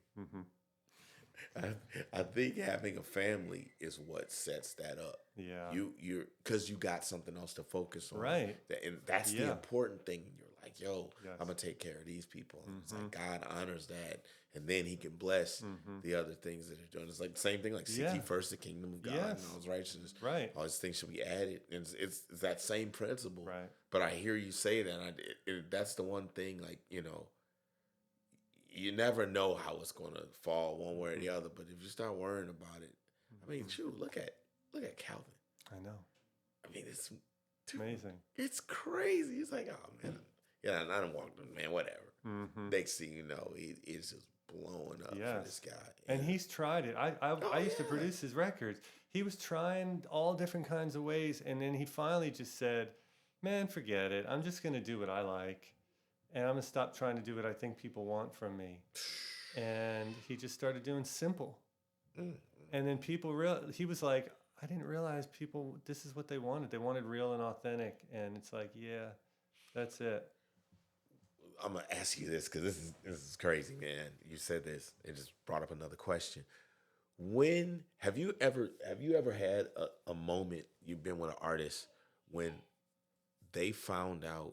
I think having a family is what sets that up. Yeah. You're because you got something else to focus on. Right. And that's the important thing. You're like, yo, I'm going to take care of these people. And it's like God honors that. And then he can bless the other things that you're doing. It's like the same thing, like seek ye first the kingdom of God and all his righteousness. Right. All these things should be added. And it's that same principle. Right. But I hear you say that. That's the one thing, like, you never know how it's going to fall one way or the other. But if you start worrying about it, I mean, shoot, look at Calvin. I know. I mean, it's amazing. It's crazy. It's like, oh, man. Yeah, and I done walked in, man, whatever. Next thing you know, it's just blowing up for this guy. And he's tried it. I used to produce his records. He was trying all different kinds of ways, and then he finally just said, man, forget it. I'm just going to do what I like, and I'm going to stop trying to do what I think people want from me. And he just started doing simple. And then he was like, I didn't realize people, this is what they wanted. They wanted real and authentic. And it's like, yeah, that's it. I'm gonna ask you this because this is crazy, man. You said this; it just brought up another question. When have you ever had a moment you've been with an artist when they found out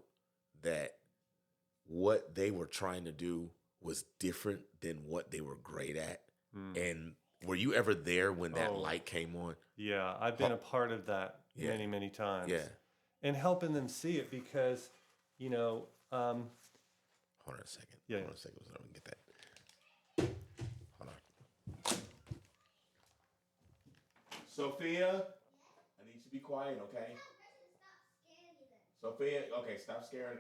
that what they were trying to do was different than what they were great at? And were you ever there when that light came on? Yeah, I've been a part of that many, many times. Yeah, and helping them see it because, hold on a second. Yeah. Hold on a second so I can get that. Hold on. Sophia, I need you to be quiet, okay? Sophia, okay, stop scaring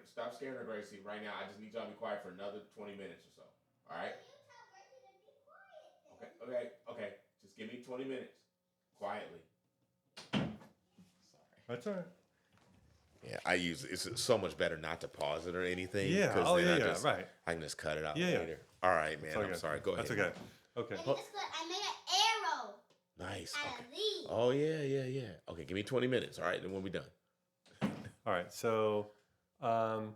her, Gracie, right now. I just need y'all to be quiet for another 20 minutes or so. All right? Okay. Just give me 20 minutes. Quietly. Sorry. That's all right. Yeah, it's so much better not to pause it or anything. Yeah. Right. I can just cut it out later. All right, man. I'm sorry. Go ahead. That's okay. Okay. I made an arrow. Nice. And a leaf. Oh, yeah. Okay, give me 20 minutes. All right, then we'll be done. All right. So, so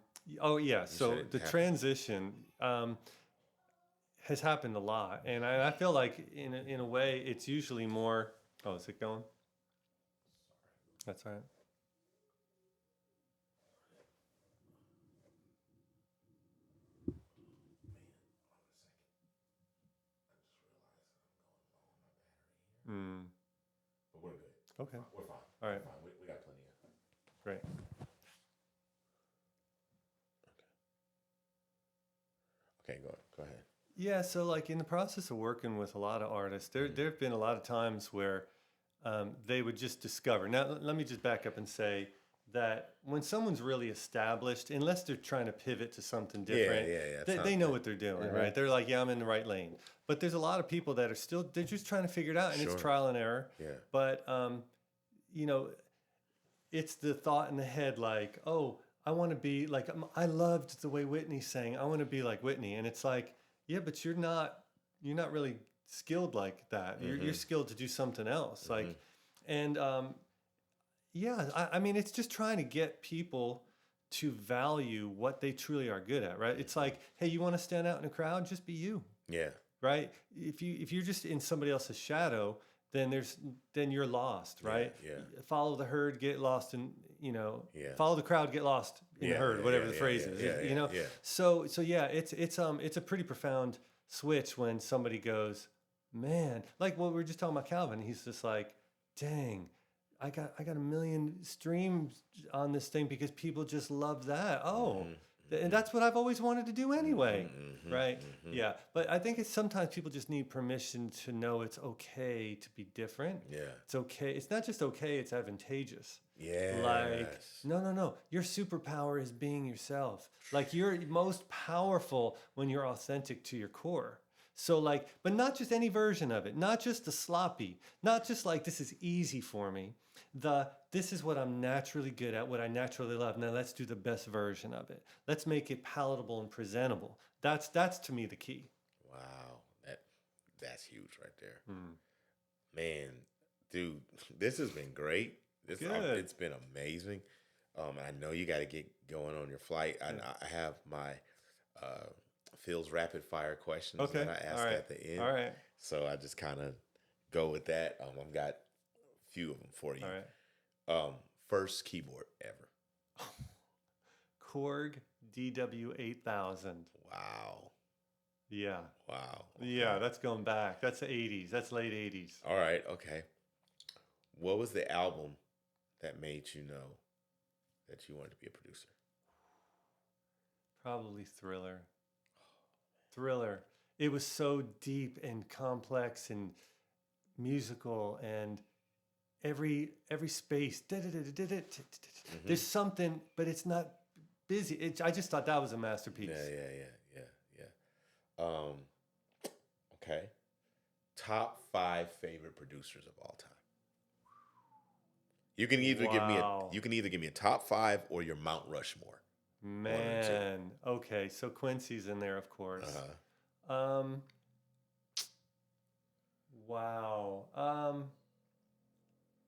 the transition has happened a lot. And I feel like in a way, it's usually more... Oh, is it going? That's all right. Okay. We're fine. All right. We're fine. We got plenty of. Great. Okay, go ahead. Yeah, so like in the process of working with a lot of artists, there've been a lot of times where they would just discover. Now, let me just back up and say that when someone's really established, unless they're trying to pivot to something different, they know what they're doing, right? They're like, yeah, I'm in the right lane. But there's a lot of people that are still, they're just trying to figure it out, and it's trial and error. Yeah. But, you know, it's the thought in the head like, oh, I want to be like, I loved the way Whitney sang. I want to be like Whitney. And it's like, yeah, but you're not really skilled like that. You're skilled to do something else. Like, and yeah, I mean, it's just trying to get people to value what they truly are good at, right? It's like, hey, you want to stand out in a crowd? Just be you. Yeah. Right? If you're just in somebody else's shadow, then you're lost, right? Yeah. Follow the herd, get lost in, follow the crowd, get lost in the herd, whatever the phrase is. Yeah. So yeah, it's a pretty profound switch when somebody goes, man, like what we were just talking about Calvin. He's just like, dang, I got 1 million streams on this thing because people just love that. Oh, and that's what I've always wanted to do anyway, right? Yeah, but I think it's sometimes people just need permission to know it's okay to be different. Yeah. It's okay. It's not just okay, it's advantageous. Yeah. Like, no. Your superpower is being yourself. Like, you're most powerful when you're authentic to your core. So like, but not just any version of it, not just the sloppy, not just like, this is easy for me. This is what I'm naturally good at, what I naturally love. Now let's do the best version of it. Let's make it palatable and presentable. That's to me the key. Wow. That's huge right there. Man, dude, this has been great. It's been amazing. I know you got to get going on your flight. I have my Phil's rapid fire questions that I ask at the end. All right. So I just kind of go with that. I've got a few of them for you. All right. First keyboard ever. Korg DW8000. Wow. Yeah. Wow. Okay. Yeah, that's going back. That's the 80s. That's late 80s. All right. Okay. What was the album that made you know that you wanted to be a producer? Probably Thriller. Thriller. It was so deep and complex and musical, and every space. There's something, but it's not busy. I just thought that was a masterpiece. Yeah. Okay. Top 5 favorite producers of all time. You can either give me a top 5 or your Mount Rushmore. Man, okay, so Quincy's in there, of course. Wow.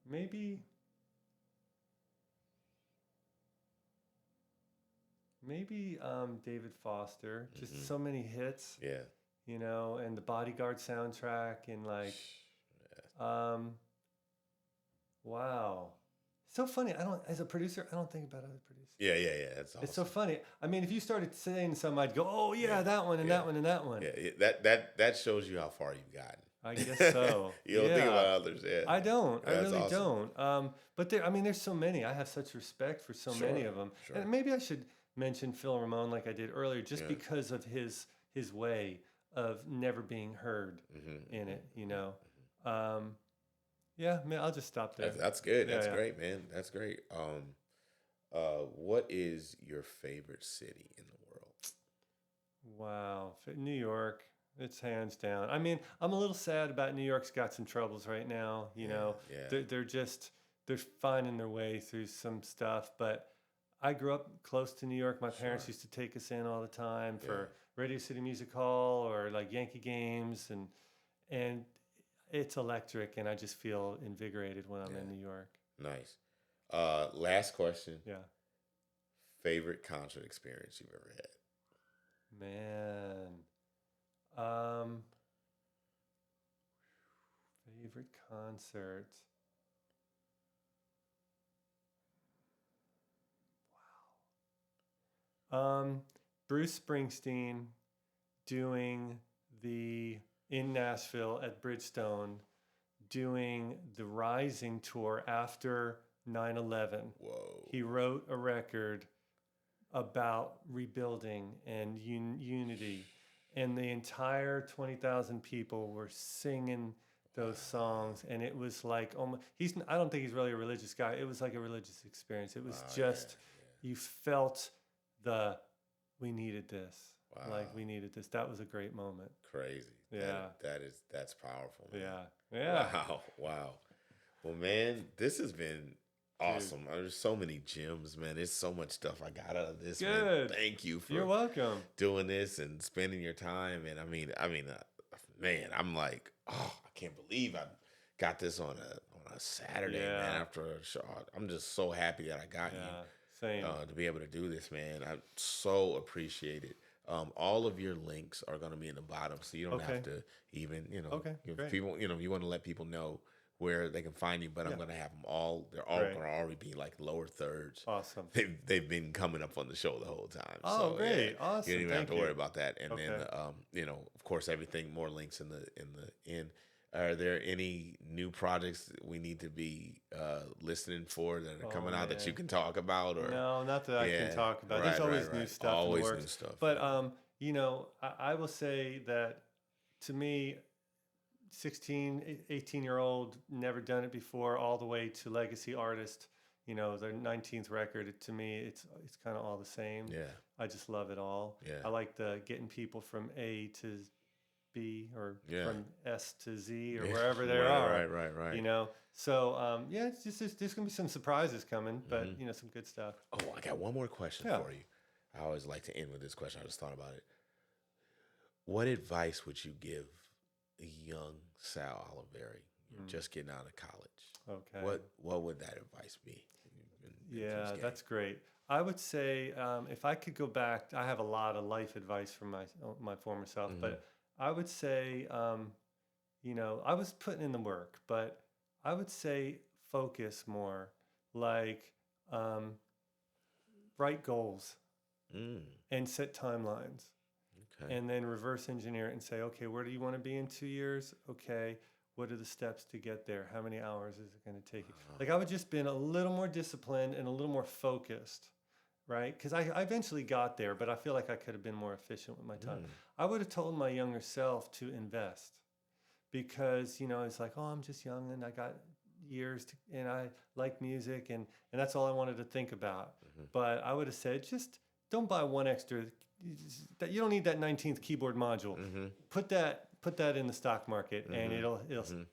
Maybe David Foster. Just so many hits. Yeah. And the Bodyguard soundtrack, and like, wow. So funny. As a producer, I don't think about other producers. Yeah. That's awesome. It's so funny. I mean, if you started saying something, I'd go, oh yeah, that one and that one and that one. Yeah, that shows you how far you've gotten. I guess so. You don't think about others, yeah. I don't. I really awesome. don't. But there's so many. I have such respect for so many of them. Sure. And maybe I should mention Phil Ramone like I did earlier, just because of his way of never being heard in it. Yeah, man, I'll just stop there. That's good. That's great, man. That's great. What is your favorite city in the world? Wow, New York. It's hands down. I mean, I'm a little sad about New York's got some troubles right now. They're finding their way through some stuff. But I grew up close to New York. My parents used to take us in all the time for Radio City Music Hall or like Yankee games, and it's electric, and I just feel invigorated when I'm in New York. Nice. Last question. Yeah. Favorite concert experience you've ever had? Man. Favorite concert. Wow. Bruce Springsteen doing in Nashville at Bridgestone, doing the Rising tour after 9/11. Whoa. He wrote a record about rebuilding and unity, and the entire 20,000 people were singing those songs, and it was like, I don't think he's really a religious guy. It was like a religious experience. It was just, you felt we needed this. Wow. Like, we needed this. That was a great moment. Crazy. Yeah. That's powerful, man. Yeah. Wow. Well, man, this has been awesome. There's so many gems, man. There's so much stuff I got out of this. Good. Man. Thank you for You're welcome. doing this and spending your time. And I mean, man, I'm like, oh, I can't believe I got this on a Saturday, man. After a show, I'm just so happy that I got you. Same. To be able to do this, man. I so appreciate it. All of your links are going to be in the bottom, so you don't have to even, if people, you want to let people know where they can find you, but I'm going to have them all. They're all going to already be like lower thirds. Awesome. They've been coming up on the show the whole time. Oh, so, great. Awesome. You don't even have to Thank worry you. about that. And then, of course, everything, more links in the end. Are there any new projects we need to be listening for that are coming out that you can talk about? Or no, not that I can talk about. There's always new stuff. Always in the works. new stuff. But I will say that to me, 16, 18-year-old, never done it before, all the way to legacy artist. Their 19th record. To me, it's kind of all the same. Yeah. I just love it all. Yeah. I like getting people from A to B or from S to Z or wherever they are. Right. So it's just there's gonna be some surprises coming, but some good stuff. Oh, I got one more question for you. I always like to end with this question. I just thought about it. What advice would you give a young Sal Oliveri, just getting out of college? Okay. What would that advice be? That's great. I would say if I could go back, I have a lot of life advice from my former self, but I would say, I was putting in the work, but I would say focus more, like write goals and set timelines. Okay. And then reverse engineer it and say, okay, where do you want to be in 2 years? Okay, what are the steps to get there? How many hours is it going to take you? Like, I would just been a little more disciplined and a little more focused. Right? Because I eventually got there, but I feel like I could have been more efficient with my time. I would have told my younger self to invest because, it's like, oh, I'm just young and I got years and I like music and that's all I wanted to think about. But I would have said, just don't buy one extra. That you don't need that 19th keyboard module. Put that in the stock market and it'll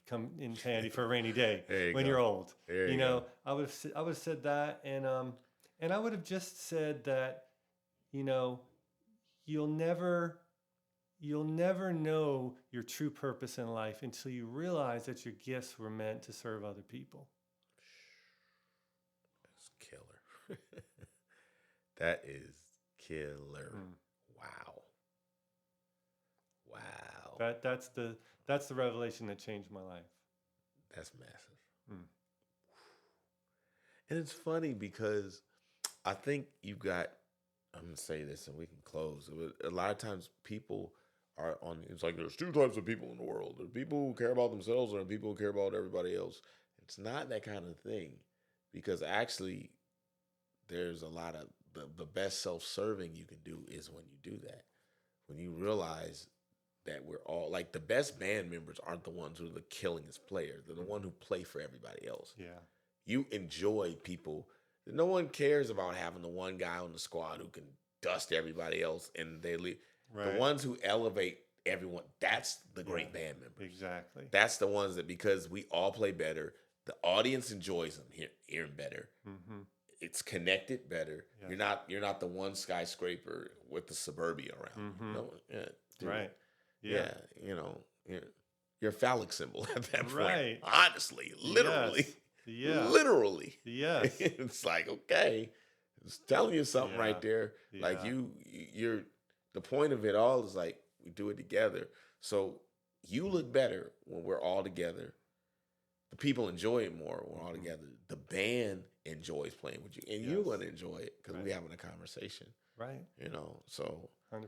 come in handy for a rainy day when you're old. I would have said that and I would have just said that, you'll never know your true purpose in life until you realize that your gifts were meant to serve other people. That's killer. That is killer. Wow. That's the revelation that changed my life. That's massive. And it's funny because I think you got, I'm going to say this and we can close. A lot of times people are it's like there's two types of people in the world. There's people who care about themselves and people who care about everybody else. It's not that kind of thing because actually there's a lot of, the best self-serving you can do is when you do that. When you realize that we're all, like the best band members aren't the ones who are the killingest players. They're the one who play for everybody else. Yeah. You enjoy people. No one cares about having the one guy on the squad who can dust everybody else and they leave. Right. The ones who elevate everyone, that's the great band members. Exactly. That's the ones that, because we all play better, the audience enjoys them hearing better. It's connected better. Yeah. You're not the one skyscraper with the suburbia around. No, right. Yeah. You're a phallic symbol at that point. Right. Honestly, literally. Yeah. Literally. Yes. It's like, okay, it's telling you something right there. Yeah. Like you're the point of it all is like we do it together. So you look better when we're all together. The people enjoy it more when we're all together. The band enjoys playing with you, and you're going to enjoy it because we're having a conversation. Right. So 100%.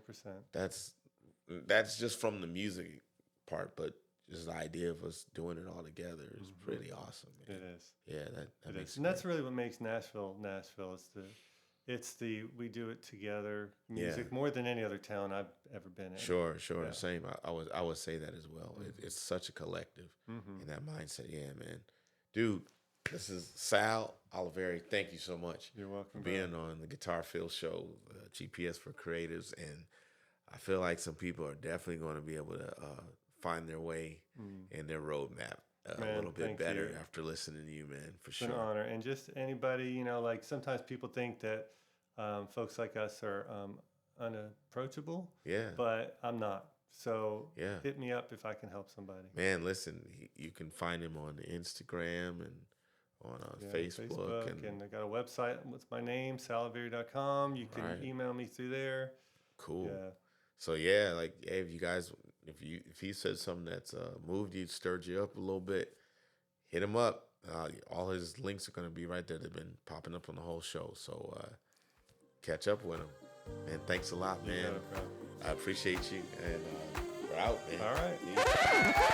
That's just from the music part, but just the idea of us doing it all together is pretty awesome, man. It is. Yeah, that It makes is. And that's really what makes Nashville. It's the we do it together music more than any other town I've ever been in. Sure. Yeah. Same. I would say that as well. It's such a collective in that mindset. Yeah, man. Dude, this is Sal Oliveri. Thank you so much. You're welcome. For being on the Guitar Field Show, GPS for Creatives, and I feel like some people are definitely going to be able to find their way in their roadmap a little bit better after listening to you, man. For sure. It's an honor. And just anybody, like sometimes people think that folks like us are unapproachable. Yeah. But I'm not. So yeah, hit me up if I can help somebody. Man, listen, you can find him on Instagram and on Facebook. And I got a website. What's my name? saliveri.com. You can email me through there. Cool. Yeah. So yeah, like if you guys, if he said something that's moved you, stirred you up a little bit, hit him up. All his links are going to be right there. They've been popping up on the whole show. So catch up with him. Man, thanks a lot, man. I appreciate you. And we're out, man. All right. Yeah.